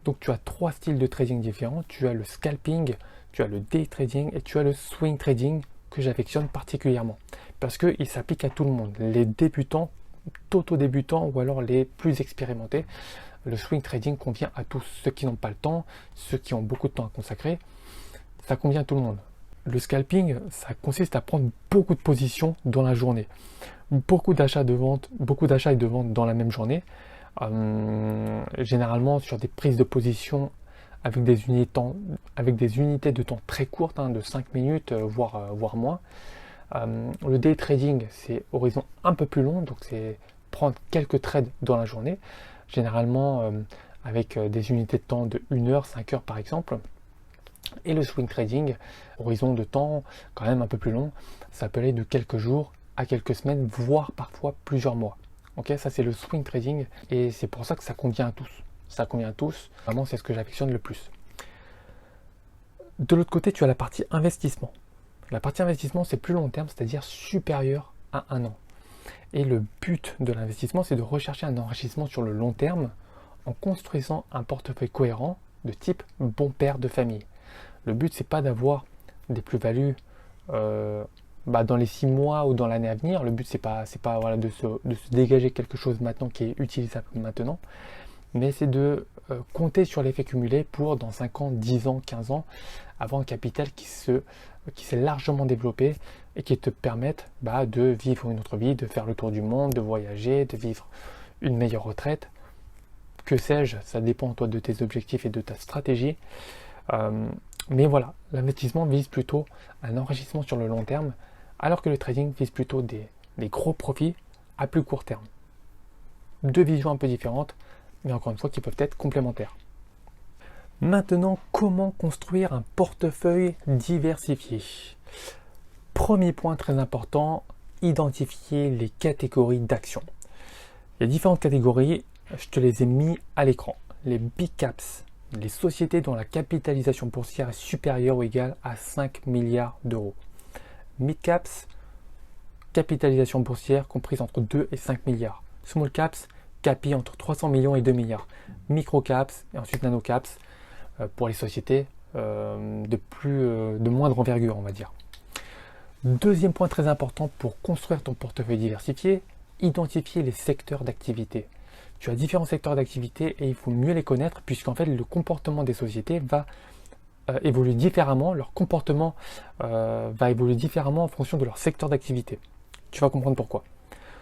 Donc tu as 3 styles de trading différents. Tu as le scalping, tu as le day trading et tu as le swing trading que j'affectionne particulièrement. Parce qu'il s'applique à tout le monde. Les débutants, débutants ou alors les plus expérimentés. Le swing trading convient à tous. Ceux qui n'ont pas le temps, ceux qui ont beaucoup de temps à consacrer, ça convient à tout le monde. Le scalping, ça consiste à prendre beaucoup de positions dans la journée. Beaucoup d'achats et de ventes dans la même journée. Généralement sur des prises de position avec des unités de temps très courtes, de 5 minutes, voire moins. Le day trading, c'est horizon un peu plus long, donc c'est prendre quelques trades dans la journée, généralement avec des unités de temps de 1 heure, 5 heures par exemple. Et le swing trading, horizon de temps quand même un peu plus long, ça peut aller de quelques jours à quelques semaines, voire parfois plusieurs mois. Ok, ça c'est le swing trading et c'est pour ça que ça convient à tous. Ça convient à tous, vraiment c'est ce que j'affectionne le plus. De l'autre côté, tu as la partie investissement. La partie investissement, c'est plus long terme, c'est-à-dire supérieur à 1 an. Et le but de l'investissement, c'est de rechercher un enrichissement sur le long terme en construisant un portefeuille cohérent de type bon père de famille. Le but, c'est pas d'avoir des plus-values dans les 6 mois ou dans l'année à venir. Le but, c'est pas voilà, de se dégager quelque chose maintenant qui est utilisable maintenant, mais c'est de compter sur l'effet cumulé pour dans 5 ans, 10 ans, 15 ans, avoir un capital qui s'est largement développé et qui te permette de vivre une autre vie, de faire le tour du monde, de voyager, de vivre une meilleure retraite. Que sais-je, ça dépend toi de tes objectifs et de ta stratégie. Mais voilà, l'investissement vise plutôt un enrichissement sur le long terme, alors que le trading vise plutôt des gros profits à plus court terme. Deux visions un peu différentes, mais encore une fois qui peuvent être complémentaires. Maintenant, comment construire un portefeuille diversifié? Premier point très important, identifier les catégories d'actions. Il y a différentes catégories, je te les ai mis à l'écran. Les big caps, les sociétés dont la capitalisation boursière est supérieure ou égale à 5 milliards d'euros. Mid caps, capitalisation boursière comprise entre 2 et 5 milliards. Small caps, capi entre 300 millions et 2 milliards. Micro caps et ensuite nano caps pour les sociétés de moindre envergure, on va dire. Deuxième point très important pour construire ton portefeuille diversifié, identifier les secteurs d'activité. Tu as différents secteurs d'activité et il faut mieux les connaître puisqu'en fait le comportement des sociétés va évoluer différemment, leur comportement va évoluer différemment en fonction de leur secteur d'activité. Tu vas comprendre pourquoi.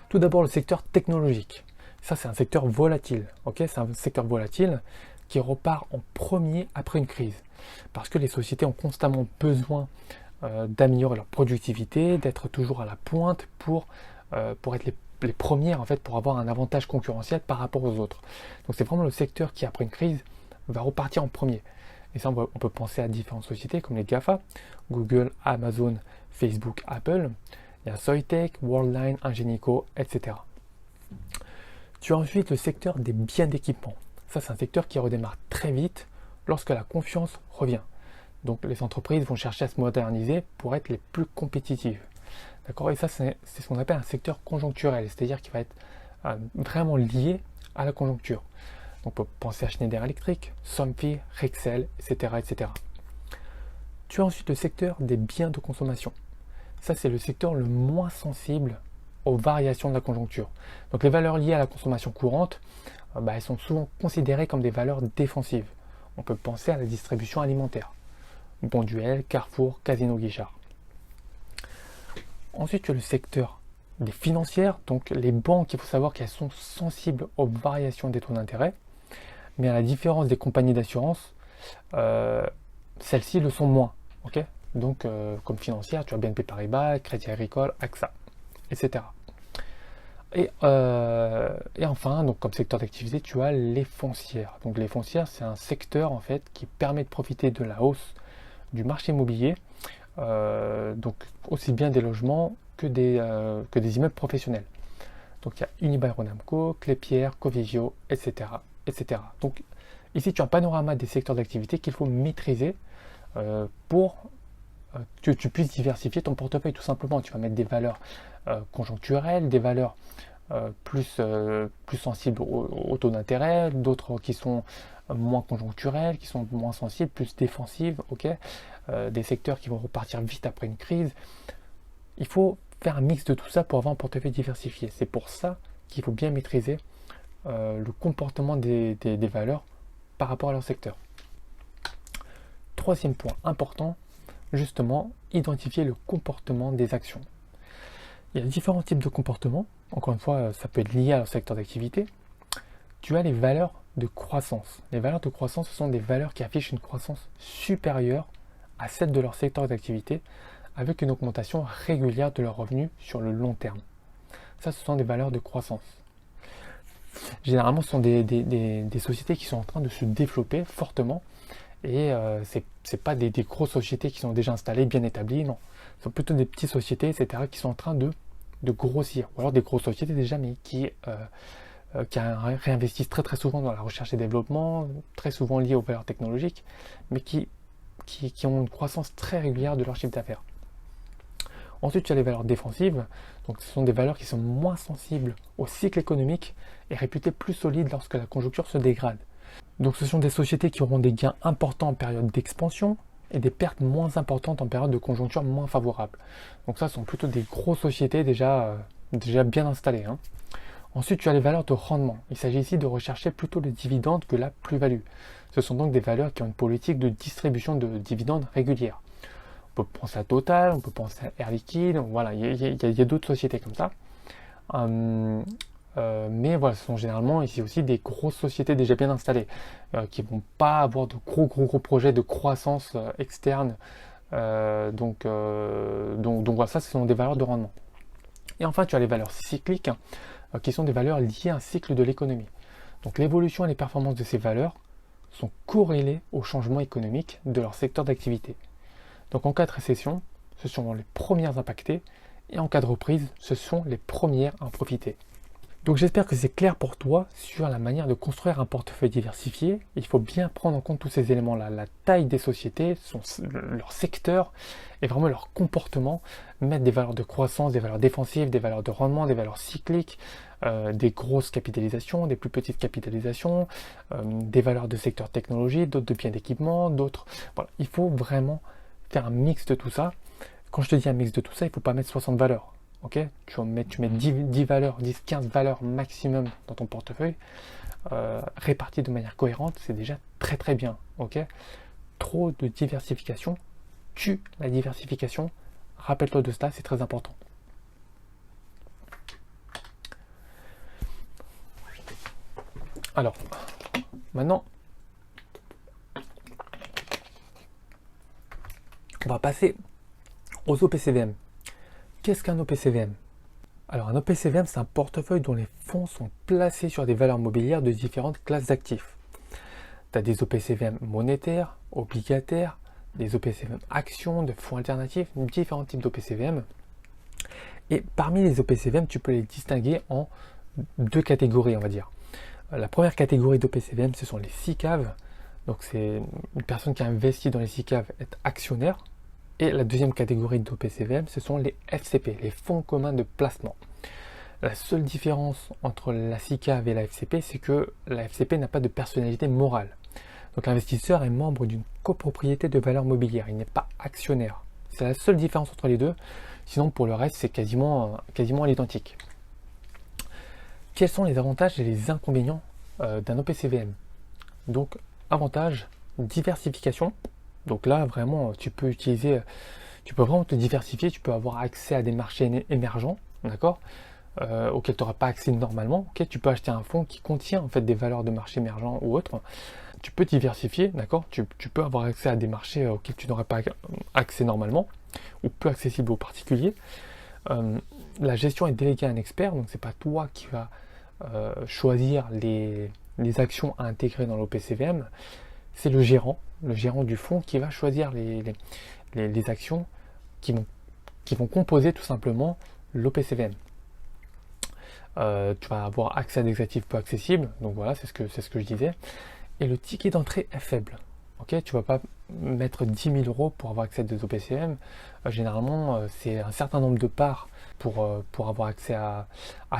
Tout d'abord le secteur technologique. Ça c'est un secteur volatile, ok? C'est un secteur volatile qui repart en premier après une crise. Parce que les sociétés ont constamment besoin d'améliorer leur productivité, d'être toujours à la pointe pour être les premières en fait, pour avoir un avantage concurrentiel par rapport aux autres. Donc c'est vraiment le secteur qui après une crise va repartir en premier. Et ça on peut penser à différentes sociétés comme les GAFA, Google, Amazon, Facebook, Apple. Il y a Soitec, Worldline, Ingenico, etc. Tu as ensuite le secteur des biens d'équipement. Ça c'est un secteur qui redémarre très vite lorsque la confiance revient. Donc les entreprises vont chercher à se moderniser pour être les plus compétitives. D'accord? Et ça, c'est ce qu'on appelle un secteur conjoncturel, c'est-à-dire qui va être vraiment lié à la conjoncture. Donc on peut penser à Schneider Electric, Somfy, Rexel, etc., etc. Tu as ensuite le secteur des biens de consommation. Ça, c'est le secteur le moins sensible aux variations de la conjoncture. Donc les valeurs liées à la consommation courante, elles sont souvent considérées comme des valeurs défensives. On peut penser à la distribution alimentaire. Bonduelle, Carrefour, Casino Guichard. Ensuite, tu as le secteur des financières. Donc les banques, il faut savoir qu'elles sont sensibles aux variations des taux d'intérêt. Mais à la différence des compagnies d'assurance, celles-ci le sont moins. Okay, donc, comme financière, tu as BNP Paribas, Crédit Agricole, AXA, etc. Et enfin, donc, comme secteur d'activité, tu as les foncières. Donc les foncières, c'est un secteur en fait qui permet de profiter de la hausse du marché immobilier, donc aussi bien des logements que des immeubles professionnels. Donc il y a Unibail-Rodamco, Clépierre, Covivio, etc., etc. Donc ici, tu as un panorama des secteurs d'activité qu'il faut maîtriser pour que tu puisses diversifier ton portefeuille tout simplement. Tu vas mettre des valeurs conjoncturelles, des valeurs plus sensibles au taux d'intérêt, d'autres qui sont moins conjoncturelles, qui sont moins sensibles, plus défensives, des secteurs qui vont repartir vite après une crise. Il faut faire un mix de tout ça pour avoir un portefeuille diversifié. C'est pour ça qu'il faut bien maîtriser le comportement des valeurs par rapport à leur secteur. Troisième point important, justement, identifier le comportement des actions. Il y a différents types de comportements. Encore une fois, ça peut être lié à leur secteur d'activité. Tu as les valeurs de croissance. Les valeurs de croissance, ce sont des valeurs qui affichent une croissance supérieure à celle de leur secteur d'activité, avec une augmentation régulière de leurs revenus sur le long terme. Ça, ce sont des valeurs de croissance. Généralement, ce sont des sociétés qui sont en train de se développer fortement. Et c'est pas des grosses sociétés qui sont déjà installées, bien établies, non. Ce sont plutôt des petites sociétés, etc., qui sont en train de grossir. Ou alors des grosses sociétés déjà, mais qui réinvestissent très très souvent dans la recherche et développement, très souvent liées aux valeurs technologiques, mais qui ont une croissance très régulière de leur chiffre d'affaires. Ensuite, tu as les valeurs défensives. Donc, ce sont des valeurs qui sont moins sensibles au cycle économique et réputées plus solides lorsque la conjoncture se dégrade. Donc ce sont des sociétés qui auront des gains importants en période d'expansion et des pertes moins importantes en période de conjoncture moins favorable. Donc ça, ce sont plutôt des grosses sociétés déjà bien installées. Ensuite, tu as les valeurs de rendement. Il s'agit ici de rechercher plutôt les dividendes que la plus-value. Ce sont donc des valeurs qui ont une politique de distribution de dividendes régulière. On peut penser à Total, on peut penser à Air Liquide, voilà, il y a d'autres sociétés comme ça. Mais voilà, ce sont généralement ici aussi des grosses sociétés déjà bien installées, qui ne vont pas avoir de gros projets de croissance externe. Donc voilà, ça, ce sont des valeurs de rendement. Et enfin, tu as les valeurs cycliques, qui sont des valeurs liées à un cycle de l'économie. Donc l'évolution et les performances de ces valeurs sont corrélées au changement économique de leur secteur d'activité. Donc en cas de récession, ce sont les premières impactées, et en cas de reprise, ce sont les premières à en profiter. Donc j'espère que c'est clair pour toi sur la manière de construire un portefeuille diversifié. Il faut bien prendre en compte tous ces éléments-là, la taille des sociétés, leur secteur et vraiment leur comportement, mettre des valeurs de croissance, des valeurs défensives, des valeurs de rendement, des valeurs cycliques, des grosses capitalisations, des plus petites capitalisations, des valeurs de secteur technologie, d'autres de biens d'équipement, d'autres. Voilà, il faut vraiment faire un mix de tout ça. Quand je te dis un mix de tout ça, il ne faut pas mettre 60 valeurs. Okay, tu mets 10 valeurs, 10-15 valeurs maximum dans ton portefeuille, réparties de manière cohérente, c'est déjà très très bien. Okay, trop de diversification tue la diversification. Rappelle-toi de cela, c'est très important. Alors, maintenant, on va passer aux OPCVM. Qu'est-ce qu'un OPCVM? Alors un OPCVM, c'est un portefeuille dont les fonds sont placés sur des valeurs mobilières de différentes classes d'actifs. Tu as des OPCVM monétaires, obligataires, des OPCVM actions, de fonds alternatifs, différents types d'OPCVM. Et parmi les OPCVM, tu peux les distinguer en deux catégories, on va dire. La première catégorie d'OPCVM, ce sont les SICAV. Donc c'est une personne qui a investi dans les SICAV est actionnaire. Et la deuxième catégorie d'OPCVM, ce sont les FCP, les fonds communs de placement. La seule différence entre la SICAV et la FCP, c'est que la FCP n'a pas de personnalité morale. Donc l'investisseur est membre d'une copropriété de valeurs mobilières, il n'est pas actionnaire. C'est la seule différence entre les deux. Sinon, pour le reste, c'est quasiment à l'identique. Quels sont les avantages et les inconvénients d'un OPCVM? Donc, avantage, diversification. Donc là, vraiment, tu peux vraiment te diversifier, tu peux avoir accès à des marchés émergents, d'accord, auxquels tu n'auras pas accès normalement. Okay, tu peux acheter un fonds qui contient en fait des valeurs de marché émergents ou autres. Tu peux diversifier, d'accord, tu peux avoir accès à des marchés auxquels tu n'aurais pas accès normalement, ou peu accessibles aux particuliers. La gestion est déléguée à un expert, donc c'est pas toi qui vas choisir les actions à intégrer dans l'OPCVM, c'est le gérant du fonds qui va choisir les actions qui vont composer tout simplement l'OPCVM. Tu vas avoir accès à des actifs peu accessibles, donc voilà, c'est ce que je disais. Et le ticket d'entrée est faible. Okay, tu ne vas pas mettre 10 000 euros pour avoir accès à des OPCVM. Généralement, c'est un certain nombre de parts pour avoir accès à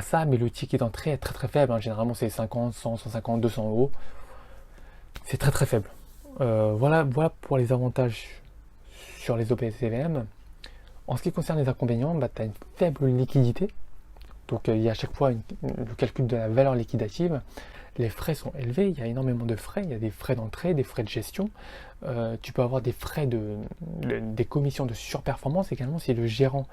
ça, mais le ticket d'entrée est très très faible. Hein. Généralement, c'est 50, 100, 150, 200 euros. C'est très très faible. Voilà pour les avantages sur les OPCVM. En ce qui concerne les inconvénients, tu as une faible liquidité. Donc il y a à chaque fois le calcul de la valeur liquidative. Les frais sont élevés, il y a énormément de frais, il y a des frais d'entrée, des frais de gestion. Tu peux avoir des frais des commissions de surperformance également. Si le gérant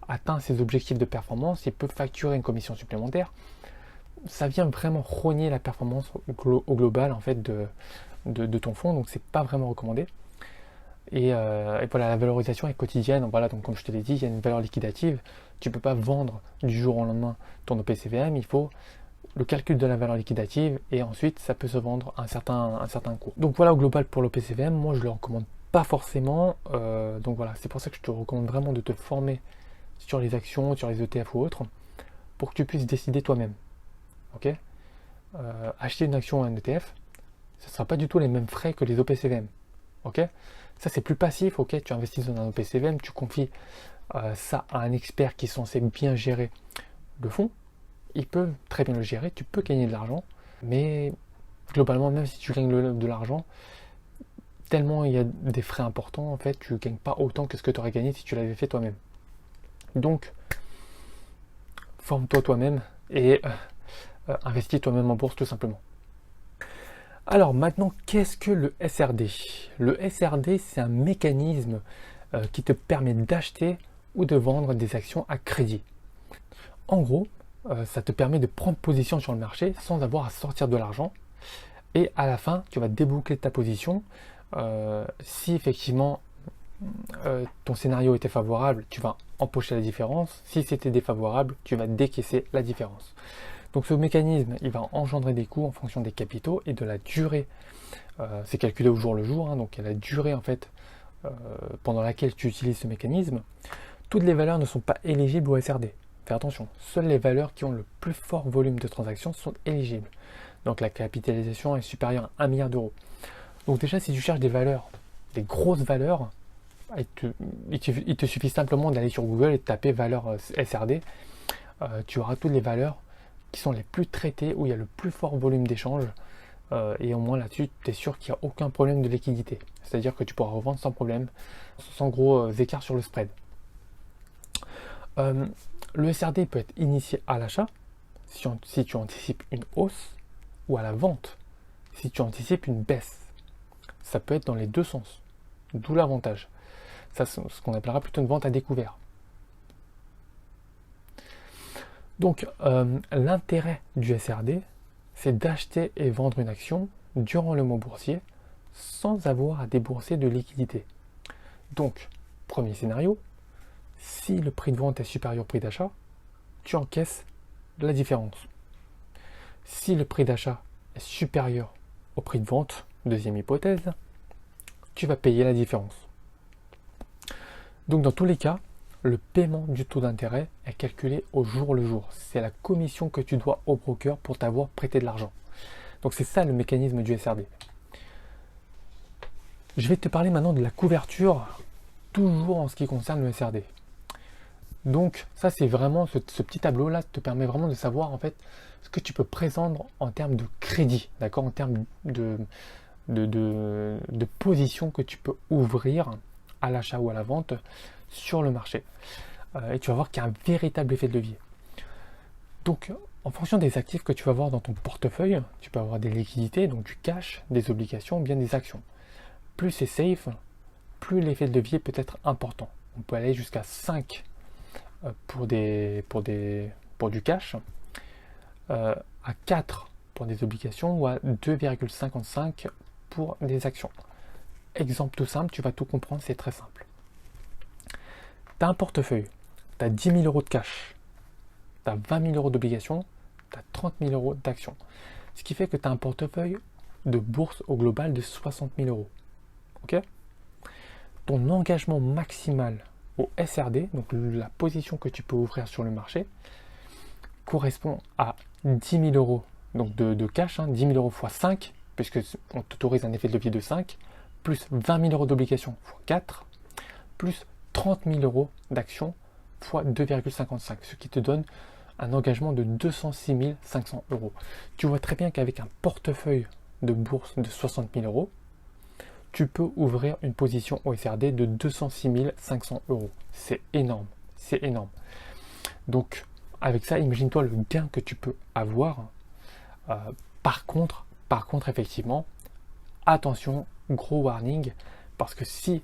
atteint ses objectifs de performance, il peut facturer une commission supplémentaire. Ça vient vraiment rogner la performance au global en fait de ton fonds, donc c'est pas vraiment recommandé. Et voilà, la valorisation est quotidienne. Voilà, donc comme je te l'ai dit, il y a une valeur liquidative. Tu ne peux pas vendre du jour au lendemain ton OPCVM. Il faut le calcul de la valeur liquidative et ensuite ça peut se vendre à un certain cours. Donc voilà au global pour l'OPCVM. Moi je ne le recommande pas forcément. Donc voilà, c'est pour ça que je te recommande vraiment de te former sur les actions, sur les ETF ou autres, pour que tu puisses décider toi-même. Ok, acheter une action ou un ETF, ce ne sera pas du tout les mêmes frais que les OPCVM. Ok, ça c'est plus passif. Ok, tu investis dans un OPCVM, tu confies ça à un expert qui est censé bien gérer le fonds. Il peut très bien le gérer, tu peux gagner de l'argent, mais globalement, même si tu gagnes de l'argent, tellement il y a des frais importants, en fait, tu ne gagnes pas autant que ce que tu aurais gagné si tu l'avais fait toi-même. Donc, forme-toi toi-même et investis toi-même en bourse tout simplement. Alors maintenant, qu'est-ce que le SRD? Le SRD, c'est un mécanisme qui te permet d'acheter ou de vendre des actions à crédit. En gros, ça te permet de prendre position sur le marché sans avoir à sortir de l'argent. Et à la fin, tu vas déboucler ta position. Si effectivement ton scénario était favorable, tu vas empocher la différence. Si c'était défavorable, tu vas décaisser la différence. Donc ce mécanisme, il va engendrer des coûts en fonction des capitaux et de la durée. C'est calculé au jour le jour, hein, donc il y a la durée en fait pendant laquelle tu utilises ce mécanisme. Toutes les valeurs ne sont pas éligibles au SRD. Fais attention, seules les valeurs qui ont le plus fort volume de transactions sont éligibles. Donc la capitalisation est supérieure à 1 milliard d'euros. Donc déjà, si tu cherches des valeurs, des grosses valeurs, il te suffit simplement d'aller sur Google et de taper valeur SRD. Tu auras toutes les valeurs qui sont les plus traitées, où il y a le plus fort volume d'échange. Et au moins là-dessus, tu es sûr qu'il n'y a aucun problème de liquidité. C'est-à-dire que tu pourras revendre sans problème, sans gros écarts sur le spread. Le SRD peut être initié à l'achat, si tu anticipes une hausse, ou à la vente, si tu anticipes une baisse. Ça peut être dans les deux sens, d'où l'avantage. Ça, c'est ce qu'on appellera plutôt une vente à découvert. Donc, l'intérêt du SRD, c'est d'acheter et vendre une action durant le mois boursier sans avoir à débourser de liquidité. Donc, premier scénario, si le prix de vente est supérieur au prix d'achat, tu encaisses la différence. Si le prix d'achat est supérieur au prix de vente, deuxième hypothèse, tu vas payer la différence. Donc dans tous les cas, le paiement du taux d'intérêt est calculé au jour le jour. C'est la commission que tu dois au broker pour t'avoir prêté de l'argent. Donc c'est ça le mécanisme du SRD. Je vais te parler maintenant de la couverture, toujours en ce qui concerne le SRD. Donc ça c'est vraiment, ce petit tableau là te permet vraiment de savoir en fait ce que tu peux présenter en termes de crédit, d'accord, en termes de position que tu peux ouvrir à l'achat ou à la vente sur le marché. Et tu vas voir qu'il y a un véritable effet de levier. Donc en fonction des actifs que tu vas avoir dans ton portefeuille, tu peux avoir des liquidités, donc du cash, des obligations, bien des actions. Plus c'est safe, plus l'effet de levier peut être important. On peut aller jusqu'à 5 pour du cash, à 4 pour des obligations ou à 2,55 pour des actions. Exemple tout simple, tu vas tout comprendre, c'est très simple. Tu as un portefeuille, tu as 10 000 euros de cash, tu as 20 000 euros d'obligations, tu as 30 000 euros d'actions. Ce qui fait que tu as un portefeuille de bourse au global de 60 000 euros. Ok ? Ton engagement maximal au SRD, donc la position que tu peux ouvrir sur le marché, correspond à 10 000 euros donc de cash, 10 000 euros x 5, puisque on t'autorise un effet de levier de 5, plus 20 000 euros d'obligations x 4, plus 30 000 euros d'actions x 2,55, ce qui te donne un engagement de 206 500 euros. Tu vois très bien qu'avec un portefeuille de bourse de 60 000 euros, tu peux ouvrir une position au SRD de 206 500 euros. C'est énorme, c'est énorme. Donc, avec ça, imagine-toi le gain que tu peux avoir. Par contre, effectivement, attention, gros warning, parce que si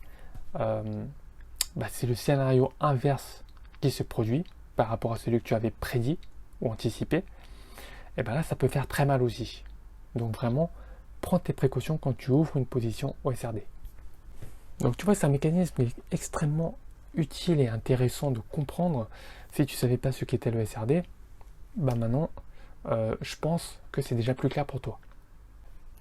c'est le scénario inverse qui se produit par rapport à celui que tu avais prédit ou anticipé, et bien là, ça peut faire très mal aussi. Donc vraiment, prends tes précautions quand tu ouvres une position au SRD. Donc tu vois, c'est un mécanisme extrêmement utile et intéressant de comprendre. Si tu ne savais pas ce qu'était le SRD, maintenant, je pense que c'est déjà plus clair pour toi.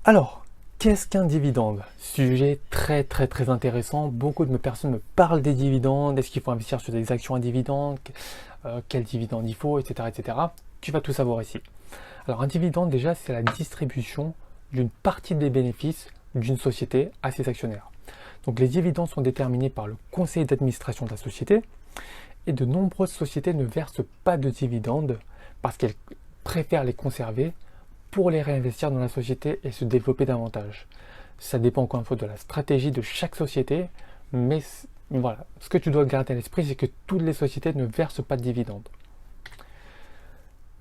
Alors, qu'est-ce qu'un dividende? Sujet très intéressant. Beaucoup de personnes me parlent des dividendes. Est-ce qu'il faut investir sur des actions à dividendes? Quel dividende il faut, etc., etc. Tu vas tout savoir ici. Alors, un dividende, déjà, c'est la distribution d'une partie des bénéfices d'une société à ses actionnaires. Donc, les dividendes sont déterminés par le conseil d'administration de la société. Et de nombreuses sociétés ne versent pas de dividendes parce qu'elles préfèrent les conserver pour les réinvestir dans la société et se développer davantage. Ça dépend encore une fois de la stratégie de chaque société, mais voilà, ce que tu dois garder à l'esprit, c'est que toutes les sociétés ne versent pas de dividendes.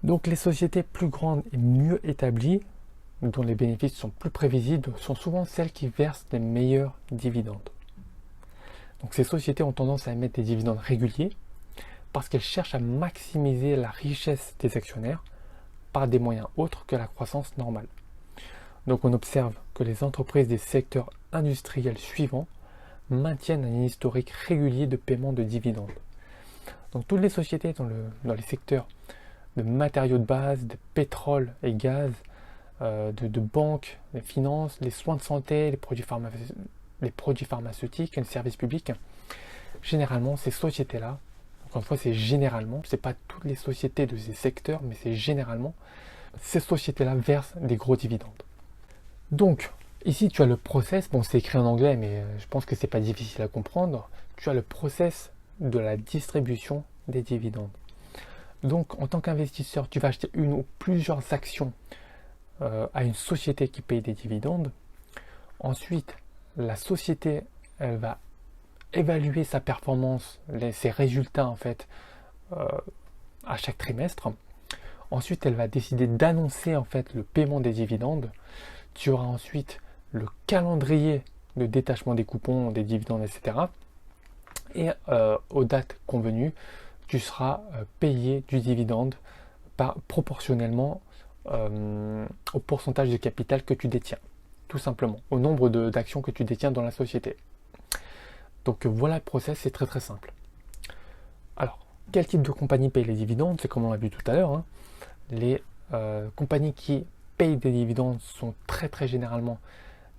Donc les sociétés plus grandes et mieux établies, dont les bénéfices sont plus prévisibles, sont souvent celles qui versent les meilleurs dividendes. Donc ces sociétés ont tendance à émettre des dividendes réguliers parce qu'elles cherchent à maximiser la richesse des actionnaires par des moyens autres que la croissance normale. Donc on observe que les entreprises des secteurs industriels suivants maintiennent un historique régulier de paiement de dividendes. Donc toutes les sociétés dans les secteurs de matériaux de base, de pétrole et gaz, de banques, les finances, les soins de santé, les produits pharmaceutiques, les services publics, généralement ces sociétés-là, encore une fois c'est généralement, c'est pas toutes les sociétés de ces secteurs, mais c'est généralement, ces sociétés-là versent des gros dividendes. Donc, ici tu as le process, bon c'est écrit en anglais, mais je pense que c'est pas difficile à comprendre. Tu as le process de la distribution des dividendes. Donc, en tant qu'investisseur, tu vas acheter une ou plusieurs actions à une société qui paye des dividendes. Ensuite, la société, elle va évaluer sa performance, ses résultats en fait, à chaque trimestre. Ensuite, elle va décider d'annoncer en fait le paiement des dividendes. Tu auras ensuite le calendrier de détachement des coupons, des dividendes, etc. Et aux dates convenues, tu seras payé du dividende proportionnellement au pourcentage de capital que tu détiens, tout simplement, au nombre d'actions que tu détiens dans la société. Donc voilà le process, c'est très simple. Alors, quel type de compagnie paye les dividendes? C'est comme on l'a vu tout à l'heure. Les compagnies qui payent des dividendes sont très généralement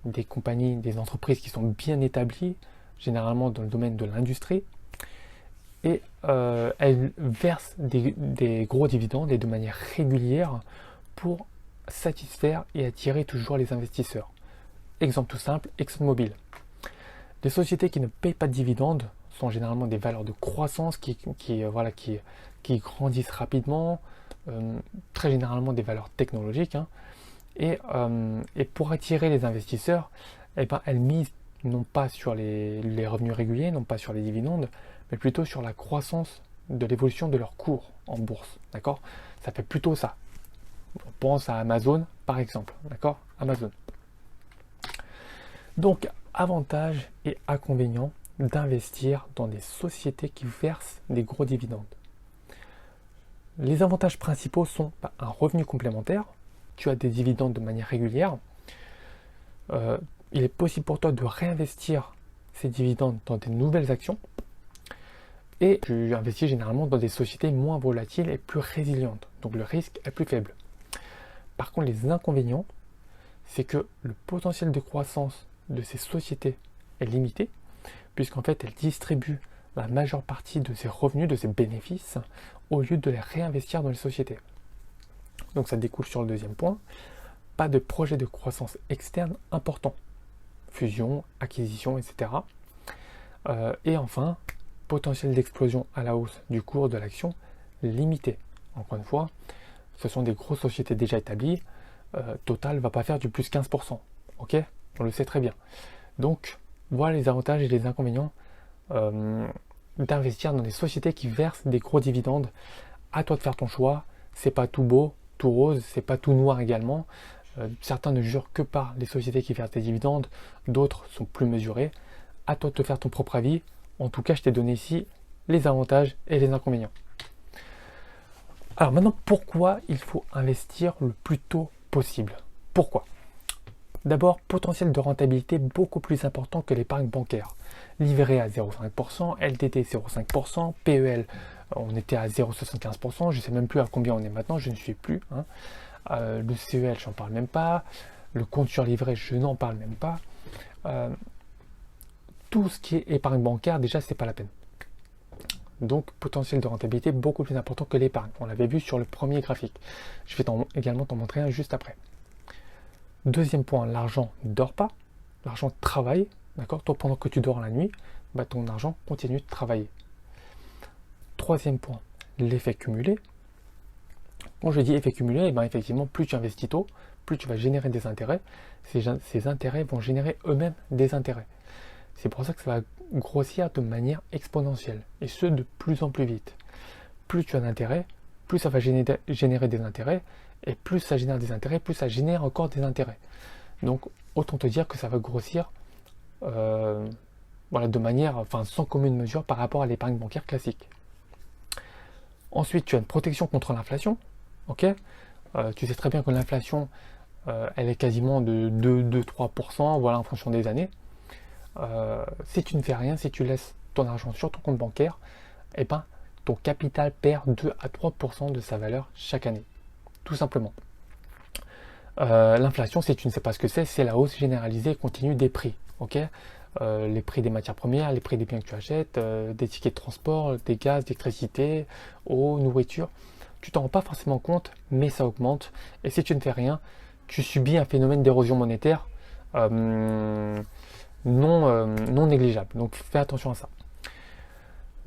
des compagnies, des entreprises qui sont bien établies, généralement dans le domaine de l'industrie, et elles versent des gros dividendes et de manière régulière pour satisfaire et attirer toujours les investisseurs. Exemple tout simple, ExxonMobil. Les sociétés qui ne payent pas de dividendes sont généralement des valeurs de croissance qui grandissent rapidement, très généralement des valeurs technologiques, hein. Et pour attirer les investisseurs, eh ben, elles misent non pas sur les revenus réguliers, non pas sur les dividendes, mais plutôt sur la croissance de l'évolution de leur cours en bourse. D'accord? Ça fait plutôt ça. On pense à Amazon, par exemple. D'accord? Amazon. Donc, avantages et inconvénients d'investir dans des sociétés qui versent des gros dividendes. Les avantages principaux sont un revenu complémentaire. Tu as des dividendes de manière régulière. Il est possible pour toi de réinvestir ces dividendes dans des nouvelles actions. Et tu investis généralement dans des sociétés moins volatiles et plus résilientes. Donc le risque est plus faible. Par contre, les inconvénients, c'est que le potentiel de croissance de ces sociétés est limité, puisqu'en fait, elles distribuent la majeure partie de ces revenus, de ces bénéfices, au lieu de les réinvestir dans les sociétés. Donc ça découle sur le deuxième point. Pas de projet de croissance externe important. Fusion, acquisition, etc. Et enfin, potentiel d'explosion à la hausse du cours de l'action limité. Encore une fois, ce sont des grosses sociétés déjà établies. Total ne va pas faire du plus 15%. Ok? On le sait très bien. Donc, voilà les avantages et les inconvénients d'investir dans des sociétés qui versent des gros dividendes. À toi de faire ton choix. C'est pas tout beau, tout rose, c'est pas tout noir également. Certains ne jurent que par les sociétés qui versent des dividendes, d'autres sont plus mesurés. À toi de te faire ton propre avis. En tout cas, je t'ai donné ici les avantages et les inconvénients. Alors maintenant, pourquoi il faut investir le plus tôt possible? Pourquoi? D'abord, potentiel de rentabilité beaucoup plus important que l'épargne bancaire. Livret à 0,5%, LTT 0,5%, PEL, on était à 0,75%, je ne sais même plus à combien on est maintenant, je ne suis plus. Hein. Le CEL, je n'en parle même pas. Le compte sur livret, je n'en parle même pas. Tout ce qui est épargne bancaire, déjà, c'est pas la peine. Donc, potentiel de rentabilité beaucoup plus important que l'épargne. On l'avait vu sur le premier graphique. Je vais également t'en montrer un juste après. Deuxième point, l'argent ne dort pas. L'argent travaille. D'accord? Toi, pendant que tu dors la nuit, ton argent continue de travailler. Troisième point, l'effet cumulé. Quand je dis effet cumulé, effectivement, plus tu investis tôt, plus tu vas générer des intérêts. Ces intérêts vont générer eux-mêmes des intérêts. C'est pour ça que ça va grossir de manière exponentielle, et ce, de plus en plus vite. Plus tu as d'intérêts, plus ça va générer des intérêts, et plus ça génère des intérêts, plus ça génère encore des intérêts. Donc, autant te dire que ça va grossir de manière, sans commune mesure par rapport à l'épargne bancaire classique. Ensuite, tu as une protection contre l'inflation. Ok, tu sais très bien que l'inflation, elle est quasiment de 2-3%, voilà, en fonction des années. Si tu ne fais rien, si tu laisses ton argent sur ton compte bancaire, ton capital perd 2 à 3% de sa valeur chaque année. Tout simplement. L'inflation, si tu ne sais pas ce que c'est la hausse généralisée et continue des prix. Ok, les prix des matières premières, les prix des biens que tu achètes, des tickets de transport, des gaz, d'électricité, eau, nourriture. Tu t'en rends pas forcément compte, mais ça augmente. Et si tu ne fais rien, tu subis un phénomène d'érosion monétaire non négligeable. Donc fais attention à ça.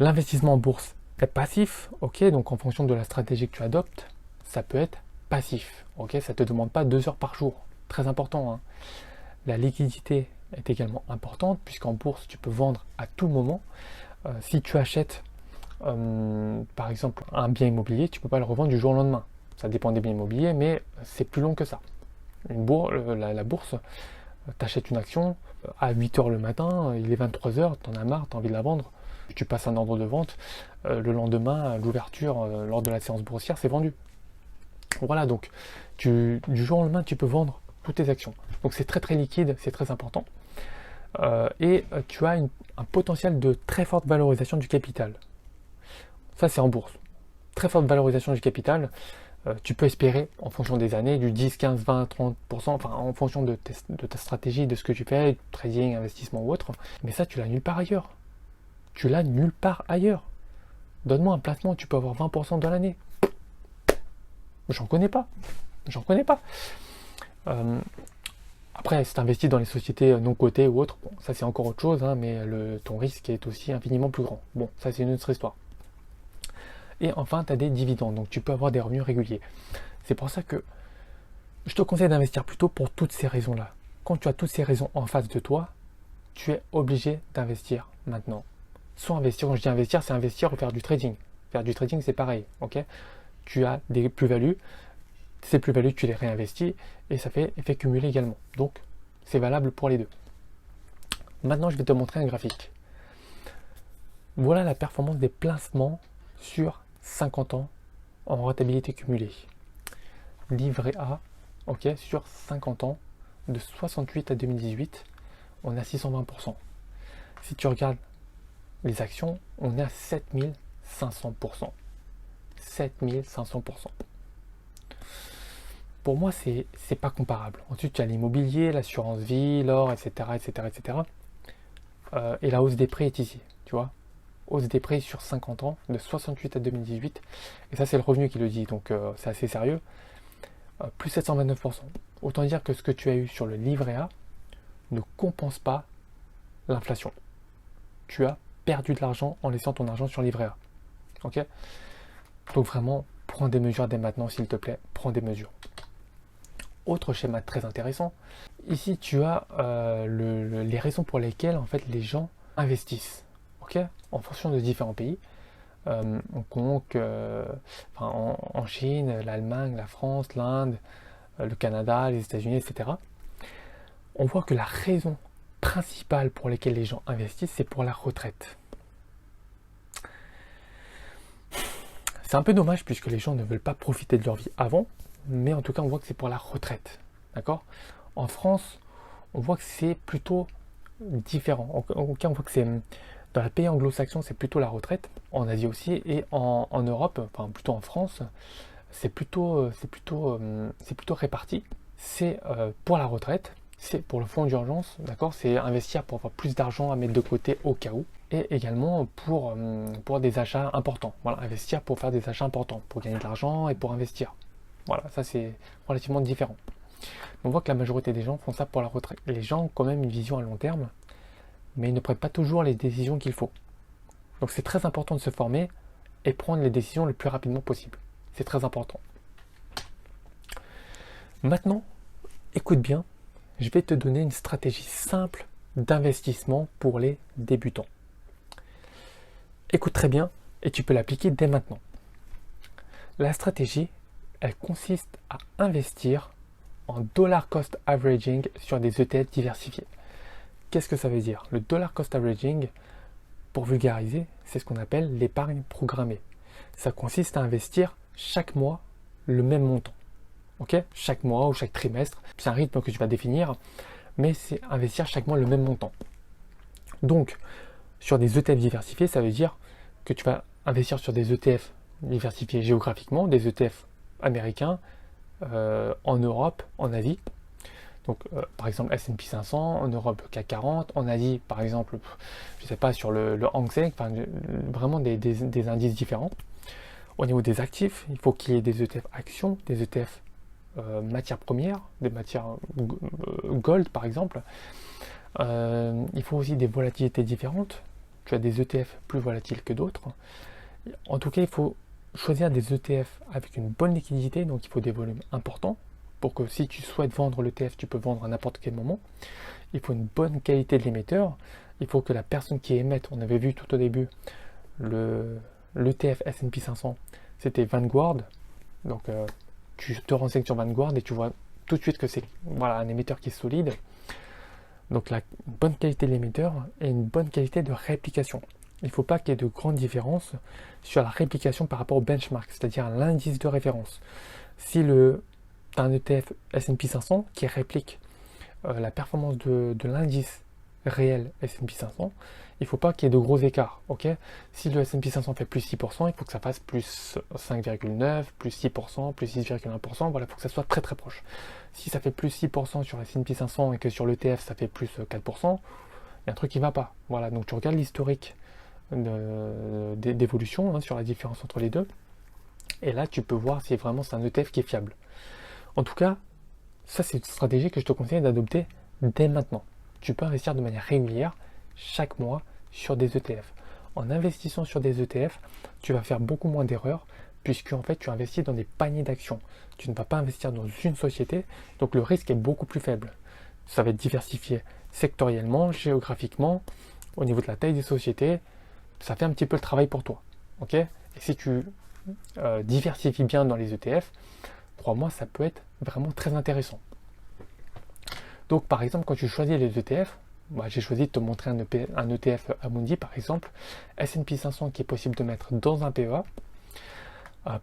L'investissement en bourse est passif, ok, donc en fonction de la stratégie que tu adoptes, ça peut être passif, ok, ça ne te demande pas 2 heures par jour, très important. Hein. La liquidité est également importante, puisqu'en bourse, tu peux vendre à tout moment. Si tu achètes, par exemple, un bien immobilier, tu ne peux pas le revendre du jour au lendemain. Ça dépend des biens immobiliers, mais c'est plus long que ça. La bourse, tu achètes une action à 8h le matin, il est 23h, tu en as marre, tu as envie de la vendre, tu passes un ordre de vente, le lendemain, à l'ouverture, lors de la séance boursière, c'est vendu. Voilà, donc du jour au lendemain, tu peux vendre toutes tes actions. Donc c'est très très liquide, c'est très important. Et tu as un potentiel de très forte valorisation du capital. Ça, c'est en bourse. Très forte valorisation du capital. Tu peux espérer, en fonction des années, du 10, 15, 20, 30%, enfin en fonction de ta stratégie, de ce que tu fais, trading, investissement ou autre. Mais ça, tu l'as nulle part ailleurs. Tu l'as nulle part ailleurs. Donne-moi un placement, tu peux avoir 20% dans l'année. J'en connais pas. Après, si tu investis dans les sociétés non cotées ou autres, bon, ça c'est encore autre chose, hein, mais ton risque est aussi infiniment plus grand. Bon, ça c'est une autre histoire. Et enfin, tu as des dividendes, donc tu peux avoir des revenus réguliers. C'est pour ça que je te conseille d'investir plutôt pour toutes ces raisons-là. Quand tu as toutes ces raisons en face de toi, tu es obligé d'investir maintenant. Soit investir, quand je dis investir, c'est investir ou faire du trading. Faire du trading, c'est pareil, ok? Tu as des plus-values, ces plus-values, tu les réinvestis et ça fait effet cumulé également. Donc, c'est valable pour les deux. Maintenant, je vais te montrer un graphique. Voilà la performance des placements sur 50 ans en rentabilité cumulée. Livret A, ok, sur 50 ans, de 68 à 2018, on est à 620%. Si tu regardes les actions, on est à 7500%. 7500%. Pour moi, c'est pas comparable. Ensuite, tu as l'immobilier, l'assurance vie, l'or, etc., etc., etc. Et la hausse des prix est ici, tu vois. Hausse des prix sur 50 ans, de 68 à 2018. Et ça, c'est le revenu qui le dit, donc c'est assez sérieux. Plus 729%. Autant dire que ce que tu as eu sur le livret A ne compense pas l'inflation. Tu as perdu de l'argent en laissant ton argent sur livret A. Ok? Donc vraiment, prends des mesures dès maintenant, s'il te plaît. Prends des mesures. Autre schéma très intéressant. Ici, tu as les raisons pour lesquelles en fait les gens investissent. Ok? En fonction de différents pays. Hong Kong, en Chine, l'Allemagne, la France, l'Inde, le Canada, les États-Unis, etc. On voit que la raison principale pour laquelle les gens investissent, c'est pour la retraite. C'est un peu dommage puisque les gens ne veulent pas profiter de leur vie avant, mais en tout cas on voit que c'est pour la retraite. D'accord? En France, on voit que c'est plutôt différent. En cas, on voit que c'est dans les pays anglo-saxons, c'est plutôt la retraite. En Asie aussi, et en Europe, enfin plutôt en France, c'est plutôt réparti. C'est pour la retraite, c'est pour le fonds d'urgence, d'accord? C'est investir pour avoir plus d'argent à mettre de côté au cas où, et également pour des achats importants. Voilà, investir pour faire des achats importants, pour gagner de l'argent et pour investir. Voilà, ça c'est relativement différent. On voit que la majorité des gens font ça pour la retraite. Les gens ont quand même une vision à long terme, mais ils ne prennent pas toujours les décisions qu'il faut. Donc c'est très important de se former et prendre les décisions le plus rapidement possible. C'est très important. Maintenant, écoute bien, je vais te donner une stratégie simple d'investissement pour les débutants. Écoute très bien et tu peux l'appliquer dès maintenant. La stratégie, elle consiste à investir en dollar cost averaging sur des ETF diversifiés. Qu'est-ce que ça veut dire? Le dollar cost averaging, pour vulgariser, c'est ce qu'on appelle l'épargne programmée. Ça consiste à investir chaque mois le même montant. Ok? Chaque mois ou chaque trimestre, c'est un rythme que tu vas définir, mais c'est investir chaque mois le même montant. Donc, sur des ETF diversifiés, ça veut dire que tu vas investir sur des ETF diversifiés géographiquement, des ETF américains, en Europe, en Asie. Donc, par exemple, S&P 500, en Europe, CAC 40, en Asie, par exemple, je ne sais pas, sur le Hang Seng, enfin, vraiment des indices différents. Au niveau des actifs, il faut qu'il y ait des ETF actions, des ETF matières premières, des matières gold, par exemple. Il faut aussi des volatilités différentes. Tu as des ETF plus volatiles que d'autres. En tout cas, il faut choisir des ETF avec une bonne liquidité, donc il faut des volumes importants pour que si tu souhaites vendre l'ETF, tu peux vendre à n'importe quel moment. Il faut une bonne qualité de l'émetteur. Il faut que la personne qui émette, on avait vu tout au début, l'ETF S&P 500, c'était Vanguard. Donc tu te renseignes sur Vanguard et tu vois tout de suite que c'est un émetteur qui est solide. Donc la bonne qualité de l'émetteur et une bonne qualité de réplication. Il ne faut pas qu'il y ait de grandes différences sur la réplication par rapport au benchmark, c'est-à-dire à l'indice de référence. Si tu as un ETF S&P 500 qui réplique la performance de l'indice réel S&P 500, il ne faut pas qu'il y ait de gros écarts. Okay? Si le S&P 500 fait plus 6%, il faut que ça fasse plus 5,9%, plus 6%, plus 6,1%. Voilà, il faut que ça soit très très proche. Si ça fait plus 6% sur le S&P 500 et que sur l'ETF ça fait plus 4%, il y a un truc qui ne va pas. Voilà, donc tu regardes l'historique d'évolution sur la différence entre les deux. Et là, tu peux voir si vraiment c'est un ETF qui est fiable. En tout cas, ça c'est une stratégie que je te conseille d'adopter dès maintenant. Tu peux investir de manière régulière chaque mois sur des ETF. En investissant sur des ETF, tu vas faire beaucoup moins d'erreurs puisque en fait tu investis dans des paniers d'actions. Tu ne vas pas investir dans une société, donc le risque est beaucoup plus faible. Ça va être diversifié sectoriellement, géographiquement, au niveau de la taille des sociétés. Ça fait un petit peu le travail pour toi. Ok? Et si tu diversifies bien dans les ETF, crois-moi, ça peut être vraiment très intéressant. Donc par exemple, quand tu choisis les ETF, j'ai choisi de te montrer un ETF Amundi par exemple, S&P 500 qui est possible de mettre dans un PEA.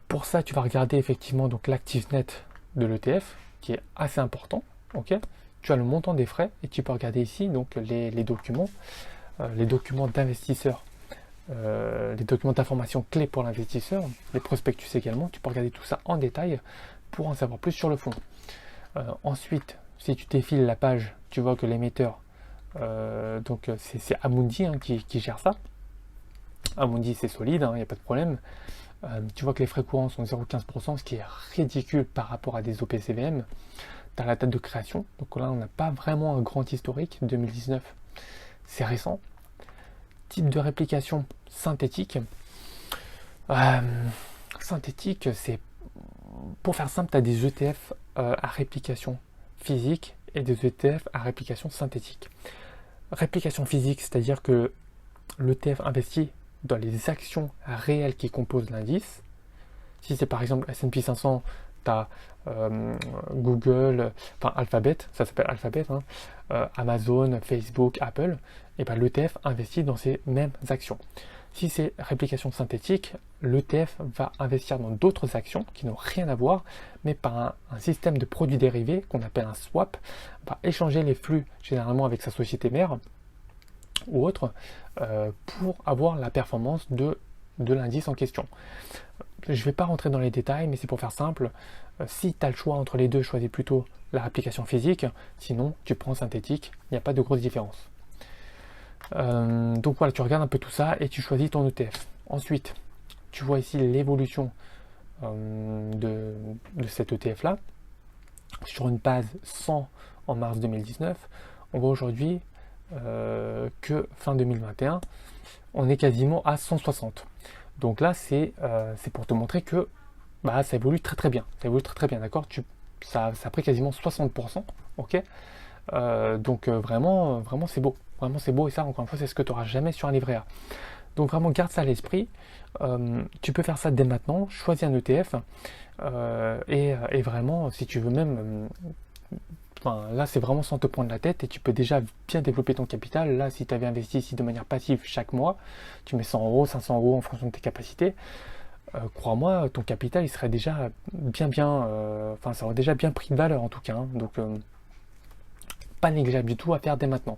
Pour ça, tu vas regarder effectivement donc l'actif net de l'ETF qui est assez important. Ok, tu as le montant des frais et tu peux regarder ici donc les documents d'investisseurs, les documents d'information clés pour l'investisseur, les prospectus également. Tu peux regarder tout ça en détail pour en savoir plus sur le fonds. Ensuite, si tu défiles la page, tu vois que l'émetteur, donc c'est Amundi qui gère ça. Amundi c'est solide, il n'y a pas de problème. Tu vois que les frais courants sont 0,15%, ce qui est ridicule par rapport à des OPCVM. Tu as la date de création, donc là on n'a pas vraiment un grand historique, 2019 c'est récent. Type de réplication synthétique. Synthétique, c'est, pour faire simple, tu as des ETF à réplication physique et des ETF à réplication synthétique. Réplication physique, c'est-à-dire que l'ETF investit dans les actions réelles qui composent l'indice. Si c'est par exemple S&P 500, tu as Google, enfin Alphabet, ça s'appelle Alphabet, Amazon, Facebook, Apple, et ben l'ETF investit dans ces mêmes actions. Si c'est réplication synthétique, l'ETF va investir dans d'autres actions qui n'ont rien à voir, mais par un système de produits dérivés qu'on appelle un swap, va échanger les flux généralement avec sa société mère ou autre pour avoir la performance de l'indice en question. Je ne vais pas rentrer dans les détails, mais c'est pour faire simple. Si tu as le choix entre les deux, choisis plutôt la réplication physique, sinon tu prends synthétique, il n'y a pas de grosse différence. Donc voilà, tu regardes un peu tout ça et tu choisis ton ETF. Ensuite, tu vois ici l'évolution de cet ETF là. Sur une base 100 en mars 2019, on voit aujourd'hui que fin 2021, on est quasiment à 160. Donc là, c'est pour te montrer que ça évolue très très bien. Ça évolue très très bien, d'accord? Ça a pris quasiment 60%, ok? Donc vraiment c'est beau. Vraiment c'est beau et ça, encore une fois, c'est ce que tu n'auras jamais sur un livret A. Donc vraiment, garde ça à l'esprit. Tu peux faire ça dès maintenant. Choisis un ETF et vraiment, si tu veux même... là, c'est vraiment sans te prendre la tête et tu peux déjà bien développer ton capital. Là, si tu avais investi ici de manière passive chaque mois, tu mets 100 euros, 500 euros en fonction de tes capacités. Crois-moi, ton capital, il serait déjà ça aurait déjà bien pris de valeur en tout cas. Donc, pas négligeable du tout à faire dès maintenant.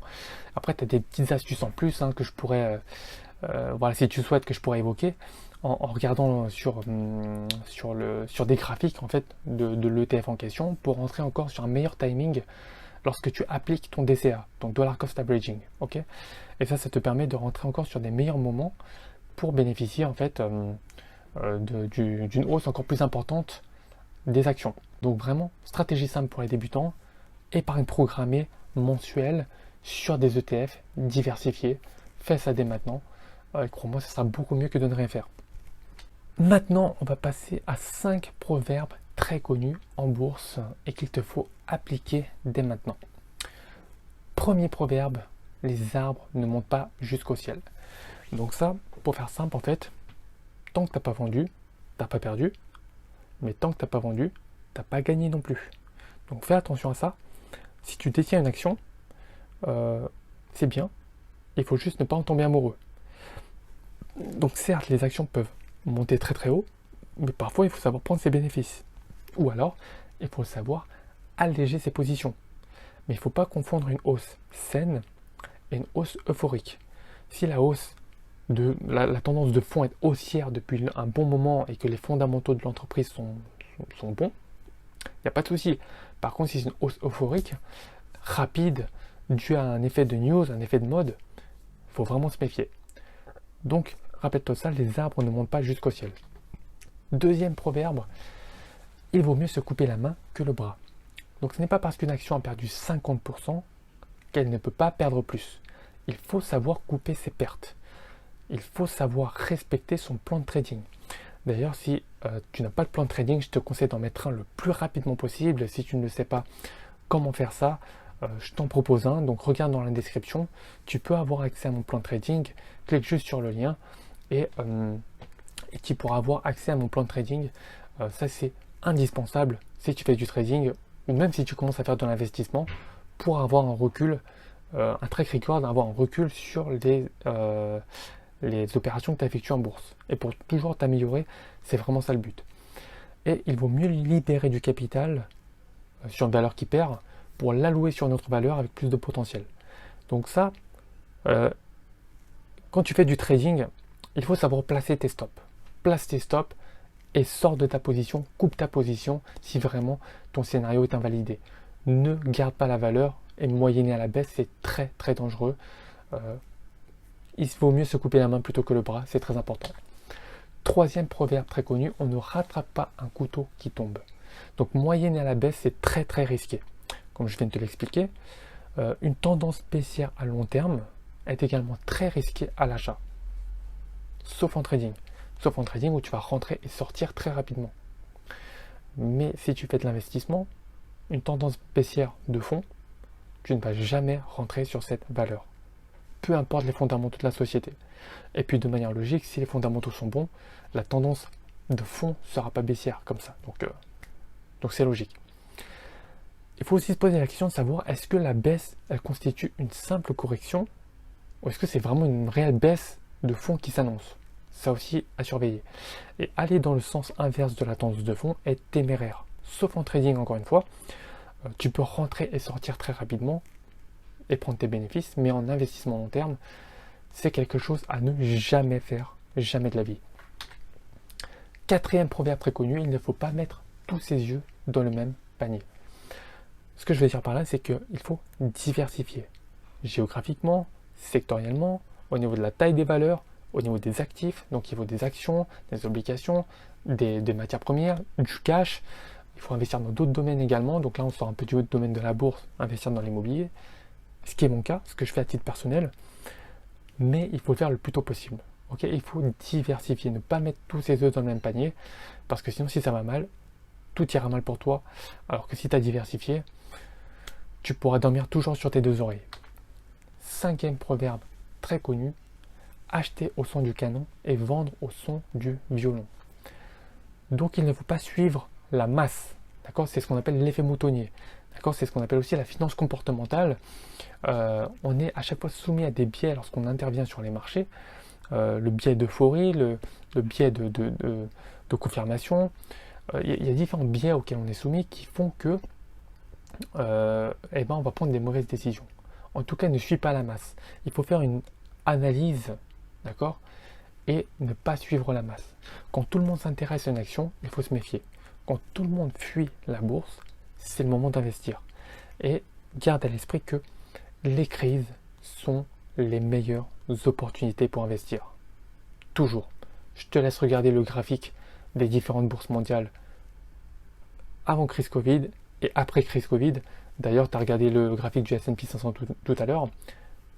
Après, tu as des petites astuces en plus que je pourrais, si tu souhaites que je pourrais évoquer en regardant sur des graphiques en fait de l'ETF en question pour rentrer encore sur un meilleur timing lorsque tu appliques ton DCA, donc dollar cost averaging, ok. Et ça te permet de rentrer encore sur des meilleurs moments pour bénéficier en fait d'une hausse encore plus importante des actions. Donc vraiment, stratégie simple pour les débutants, épargne programmée mensuelle sur des ETF diversifiés. Fais ça dès maintenant. Crois-moi, ça sera beaucoup mieux que de ne rien faire. Maintenant, on va passer à 5 proverbes très connus en bourse et qu'il te faut appliquer dès maintenant. Premier proverbe, les arbres ne montent pas jusqu'au ciel. Donc ça, pour faire simple en fait, tant que tu n'as pas vendu, tu n'as pas perdu, mais tant que tu n'as pas vendu, tu n'as pas gagné non plus. Donc fais attention à ça. Si tu détiens une action, c'est bien, il faut juste ne pas en tomber amoureux. Donc certes, les actions peuvent monter très très haut, mais parfois il faut savoir prendre ses bénéfices. Ou alors, il faut savoir alléger ses positions. Mais il ne faut pas confondre une hausse saine et une hausse euphorique. Si la hausse la tendance de fond est haussière depuis un bon moment et que les fondamentaux de l'entreprise sont bons, il n'y a pas de souci. Par contre, si c'est une hausse euphorique, rapide, due à un effet de news, un effet de mode, il faut vraiment se méfier. Donc, rappelle-toi ça, les arbres ne montent pas jusqu'au ciel. Deuxième proverbe, il vaut mieux se couper la main que le bras. Donc ce n'est pas parce qu'une action a perdu 50% qu'elle ne peut pas perdre plus. Il faut savoir couper ses pertes. Il faut savoir respecter son plan de trading. D'ailleurs, si tu n'as pas de plan de trading, je te conseille d'en mettre un le plus rapidement possible. Si tu ne sais pas comment faire ça, je t'en propose un. Donc regarde dans la description, tu peux avoir accès à mon plan de trading. Clique juste sur le lien et tu pourras avoir accès à mon plan de trading. Ça, c'est indispensable si tu fais du trading ou même si tu commences à faire de l'investissement pour avoir un recul, un track record, avoir un recul sur les opérations que tu effectues en bourse. Et pour toujours t'améliorer, c'est vraiment ça le but. Et il vaut mieux libérer du capital sur une valeur qui perd pour l'allouer sur une autre valeur avec plus de potentiel. Donc ça, quand tu fais du trading, il faut savoir placer tes stops. Place tes stops et sors de ta position, coupe ta position si vraiment ton scénario est invalidé. Ne garde pas la valeur et moyenner à la baisse, c'est très très dangereux. Il vaut mieux se couper la main plutôt que le bras, c'est très important. Troisième proverbe très connu, on ne rattrape pas un couteau qui tombe. Donc moyenner à la baisse, c'est très très risqué. Comme je viens de te l'expliquer, une tendance baissière à long terme est également très risquée à l'achat. Sauf en trading. Sauf en trading où tu vas rentrer et sortir très rapidement. Mais si tu fais de l'investissement, une tendance baissière de fond, tu ne vas jamais rentrer sur cette valeur. Peu importe les fondamentaux de la société. Et puis de manière logique, si les fondamentaux sont bons, la tendance de fond ne sera pas baissière comme ça. Donc c'est logique. Il faut aussi se poser la question de savoir est-ce que la baisse elle constitue une simple correction ou est-ce que c'est vraiment une réelle baisse de fond qui s'annonce. Ça aussi à surveiller. Et aller dans le sens inverse de la tendance de fond est téméraire. Sauf en trading encore une fois. Tu peux rentrer et sortir très rapidement et prendre tes bénéfices, mais en investissement long terme, c'est quelque chose à ne jamais faire, jamais de la vie. Quatrième proverbe très connu, il ne faut pas mettre tous ses yeux dans le même panier. Ce que je veux dire par là, c'est qu'il faut diversifier géographiquement, sectoriellement, au niveau de la taille des valeurs, au niveau des actifs, donc il faut des actions, des obligations, des matières premières, du cash. Il faut investir dans d'autres domaines également. Donc là, on sort un peu du haut domaine de la bourse, investir dans l'immobilier, ce qui est mon cas, ce que je fais à titre personnel. Mais il faut le faire le plus tôt possible. Okay, il faut diversifier, ne pas mettre tous ses œufs dans le même panier, parce que sinon, si ça va mal, tout ira mal pour toi. Alors que si tu as diversifié, tu pourras dormir toujours sur tes deux oreilles. Cinquième proverbe très connu, acheter au son du canon et vendre au son du violon. Donc il ne faut pas suivre la masse, d'accord? C'est ce qu'on appelle l'effet moutonnier, d'accord? C'est ce qu'on appelle aussi la finance comportementale. On est à chaque fois soumis à des biais lorsqu'on intervient sur les marchés, le biais d'euphorie, le biais de confirmation. Il y a différents biais auxquels on est soumis qui font que on va prendre des mauvaises décisions. En tout cas, ne suis pas la masse. Il faut faire une analyse, d'accord? Et ne pas suivre la masse. Quand tout le monde s'intéresse à une action, il faut se méfier. Quand tout le monde fuit la bourse, c'est le moment d'investir. Et garde à l'esprit que les crises sont les meilleures opportunités pour investir. Toujours. Je te laisse regarder le graphique des différentes bourses mondiales avant crise Covid et après crise Covid. D'ailleurs, tu as regardé le graphique du S&P 500 tout à l'heure.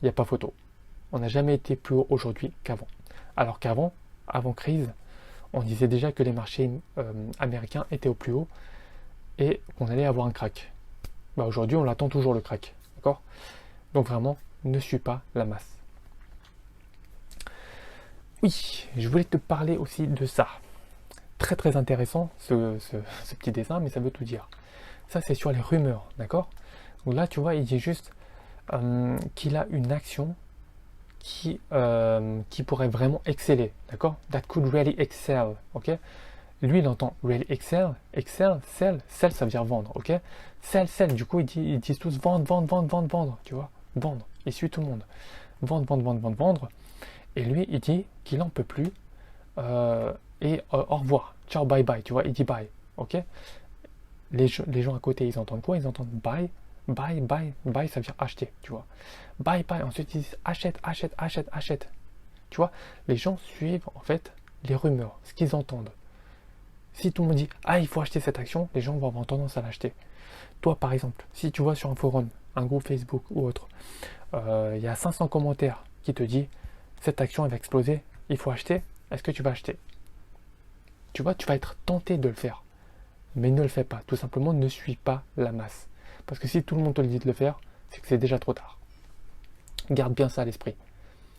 Il n'y a pas photo. On n'a jamais été plus haut aujourd'hui qu'avant. Alors qu'avant, avant crise, on disait déjà que les marchés américains étaient au plus haut et qu'on allait avoir un crack. Aujourd'hui, on l'attend toujours le crack. D'accord? Donc vraiment, ne suis pas la masse. Oui, je voulais te parler aussi de ça. Très très intéressant ce petit dessin, mais ça veut tout dire. Ça, c'est sur les rumeurs, d'accord? Donc là, tu vois, il dit juste qu'il a une action qui pourrait vraiment exceller, d'accord? That could really excel, ok? Lui, il entend really excel, sell, ça veut dire vendre, ok? Sell, du coup, ils disent tous vendre, tu vois? Vendre, il suit tout le monde. Vendre. Et lui, il dit qu'il n'en peut plus et au revoir, ciao, bye, tu vois? Il dit bye, ok? Les gens à côté, ils entendent quoi? Ils entendent buy, ça veut dire acheter, tu vois. Buy, ensuite ils disent achète. Tu vois, les gens suivent en fait les rumeurs, ce qu'ils entendent. Si tout le monde dit « Ah, il faut acheter cette action », les gens vont avoir tendance à l'acheter. Toi, par exemple, si tu vois sur un forum, un groupe Facebook ou autre, il y a 500 commentaires qui te disent « Cette action, elle va exploser, il faut acheter », est-ce que tu vas acheter? Tu vois, tu vas être tenté de le faire. Mais ne le fais pas. Tout simplement, ne suis pas la masse. Parce que si tout le monde te le dit de le faire, c'est que c'est déjà trop tard. Garde bien ça à l'esprit.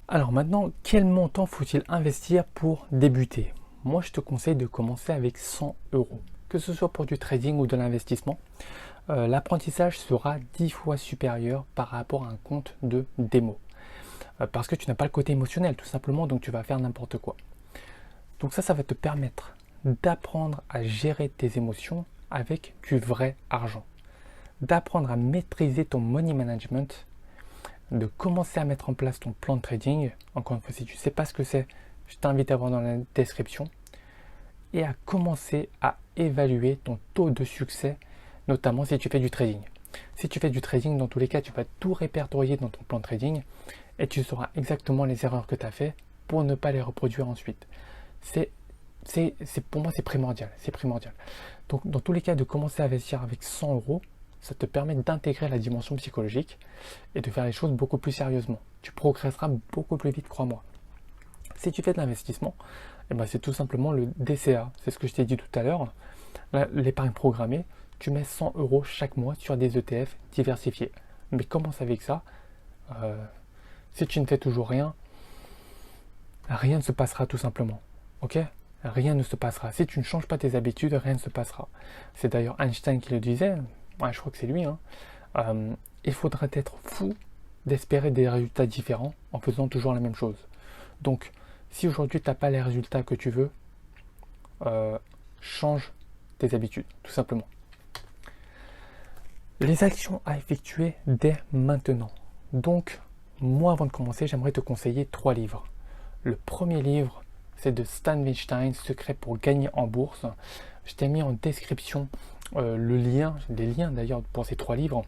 Alors maintenant, quel montant faut-il investir pour débuter? Moi, je te conseille de commencer avec 100 euros. Que ce soit pour du trading ou de l'investissement, l'apprentissage sera 10 fois supérieur par rapport à un compte de démo. Parce que tu n'as pas le côté émotionnel, tout simplement, donc tu vas faire n'importe quoi. Donc ça va te permettre d'apprendre à gérer tes émotions avec du vrai argent. D'apprendre à maîtriser ton money management, de commencer à mettre en place ton plan de trading. Encore une fois, si tu ne sais pas ce que c'est, je t'invite à voir dans la description. Et à commencer à évaluer ton taux de succès, notamment si tu fais du trading. Si tu fais du trading, dans tous les cas, tu vas tout répertorier dans ton plan de trading et tu sauras exactement les erreurs que tu as fait pour ne pas les reproduire ensuite. Pour moi, c'est primordial. C'est primordial. Donc, dans tous les cas, de commencer à investir avec 100 euros, ça te permet d'intégrer la dimension psychologique et de faire les choses beaucoup plus sérieusement. Tu progresseras beaucoup plus vite, crois-moi. Si tu fais de l'investissement, eh ben, c'est tout simplement le DCA. C'est ce que je t'ai dit tout à l'heure. L'épargne programmée, tu mets 100 euros chaque mois sur des ETF diversifiés. Mais commence avec ça. Si tu ne fais toujours rien, rien ne se passera tout simplement. Ok? Rien ne se passera. Si tu ne changes pas tes habitudes, rien ne se passera. C'est d'ailleurs Einstein qui le disait. Ouais, je crois que c'est lui. Il faudrait être fou d'espérer des résultats différents en faisant toujours la même chose. Donc, si aujourd'hui tu n'as pas les résultats que tu veux, change tes habitudes, tout simplement. Les actions à effectuer dès maintenant. Donc, moi, avant de commencer, j'aimerais te conseiller 3 livres. Le premier livre, c'est de Stan Weinstein, Secret pour gagner en bourse. Je t'ai mis en description les liens d'ailleurs pour ces 3 livres.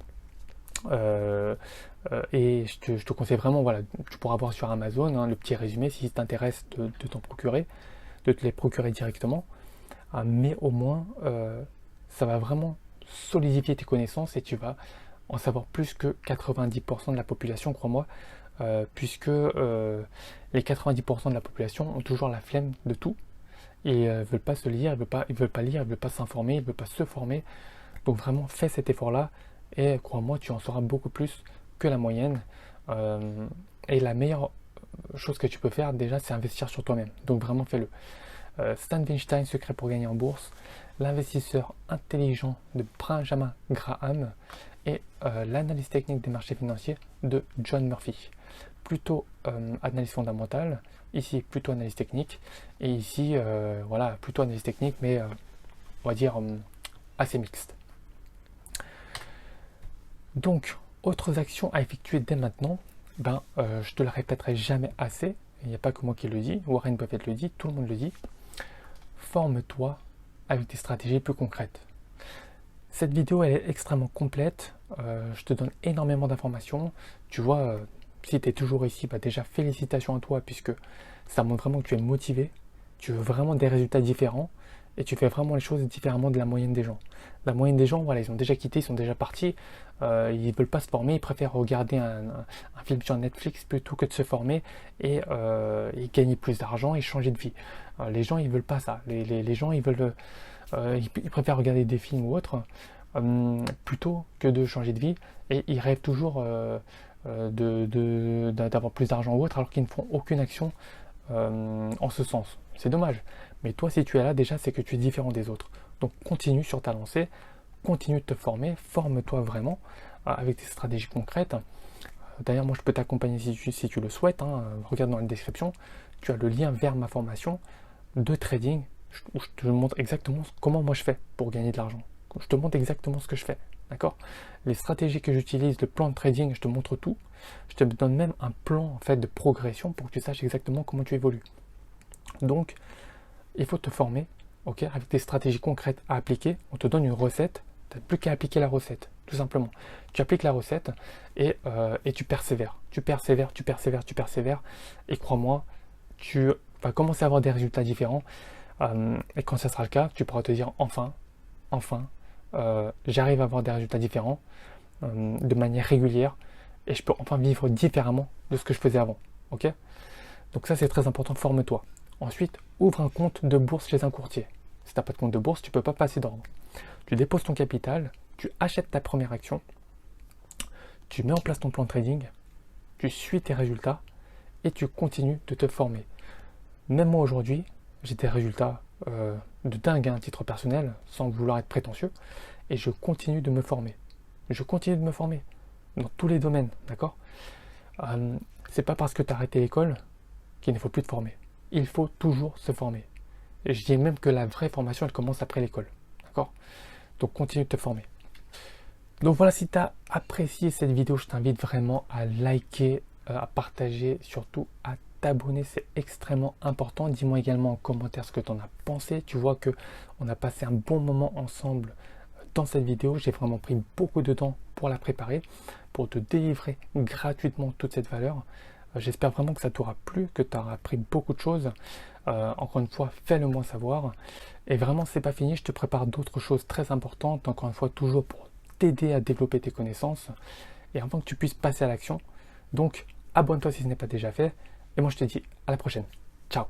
Et je te conseille vraiment, voilà, tu pourras voir sur Amazon le petit résumé si ça t'intéresse de t'en procurer, de te les procurer directement. Mais au moins, ça va vraiment solidifier tes connaissances et tu vas en savoir plus que 90% de la population, crois-moi, puisque les 90% de la population ont toujours la flemme de tout et veulent pas se lire, ils veulent pas lire, ils veulent pas s'informer, ils veulent pas se former. Donc vraiment, fais cet effort-là et crois-moi, tu en sauras beaucoup plus que la moyenne. Et la meilleure chose que tu peux faire déjà, c'est investir sur toi-même. Donc vraiment, fais-le. Stan Weinstein, Secret pour gagner en bourse, L'investisseur intelligent de Benjamin Graham et L'analyse technique des marchés financiers de John Murphy. Plutôt analyse fondamentale, ici plutôt analyse technique, et ici voilà, plutôt analyse technique, mais on va dire assez mixte. Donc, autres actions à effectuer dès maintenant, je te la répéterai jamais assez, il n'y a pas que moi qui le dis, Warren Buffett le dit, tout le monde le dit, forme-toi avec des stratégies plus concrètes. Cette vidéo elle est extrêmement complète, je te donne énormément d'informations, tu vois, si tu es toujours ici, déjà félicitations à toi puisque ça montre vraiment que tu es motivé, tu veux vraiment des résultats différents et tu fais vraiment les choses différemment de la moyenne des gens. La moyenne des gens, voilà, ils ont déjà quitté, ils sont déjà partis, ils ne veulent pas se former, ils préfèrent regarder un film sur Netflix plutôt que de se former et gagner plus d'argent et changer de vie. Les gens, ils veulent pas ça. Les gens, ils veulent, ils préfèrent regarder des films ou autres plutôt que de changer de vie et ils rêvent toujours d'avoir plus d'argent ou autre alors qu'ils ne font aucune action en ce sens. C'est dommage. Mais toi, si tu es là, déjà, c'est que tu es différent des autres. Donc, continue sur ta lancée, continue de te former, forme-toi vraiment avec des stratégies concrètes. D'ailleurs, moi, je peux t'accompagner si tu le souhaites. Regarde dans la description, tu as le lien vers ma formation de trading où je te montre exactement comment moi je fais pour gagner de l'argent. Je te montre exactement ce que je fais. D'accord? Les stratégies que j'utilise, le plan de trading, je te montre tout. Je te donne même un plan en fait de progression pour que tu saches exactement comment tu évolues. Donc, il faut te former, ok, avec des stratégies concrètes à appliquer. On te donne une recette, tu n'as plus qu'à appliquer la recette, tout simplement. Tu appliques la recette et tu persévères. Tu persévères. Et crois-moi, tu vas commencer à avoir des résultats différents. Et quand ça sera le cas, tu pourras te dire enfin, j'arrive à avoir des résultats différents de manière régulière et je peux enfin vivre différemment de ce que je faisais avant. Ok? Donc ça c'est très important, forme-toi. Ensuite, ouvre un compte de bourse chez un courtier. Si tu n'as pas de compte de bourse, tu ne peux pas passer d'ordre. Tu déposes ton capital, tu achètes ta première action, tu mets en place ton plan de trading, tu suis tes résultats et tu continues de te former. Même moi aujourd'hui, j'ai des résultats de dingue à titre personnel, sans vouloir être prétentieux, et je continue de me former. Je continue de me former dans tous les domaines, d'accord? C'est pas parce que tu as arrêté l'école qu'il ne faut plus te former. Il faut toujours se former. Et je dis même que la vraie formation, elle commence après l'école, d'accord? Donc continue de te former. Donc voilà, si tu as apprécié cette vidéo, je t'invite vraiment à liker, à partager, surtout à t'abonner, c'est extrêmement important. Dis-moi également en commentaire ce que tu en as pensé. Tu vois que on a passé un bon moment ensemble dans cette vidéo. J'ai vraiment pris beaucoup de temps pour la préparer, pour te délivrer gratuitement toute cette valeur. J'espère vraiment que ça t'aura plu, que tu auras appris beaucoup de choses. Encore une fois, fais-le moi savoir. Et vraiment, c'est pas fini, je te prépare d'autres choses très importantes, encore une fois, toujours pour t'aider à développer tes connaissances et avant que tu puisses passer à l'action. Donc, abonne-toi si ce n'est pas déjà fait. Et moi, je te dis à la prochaine. Ciao!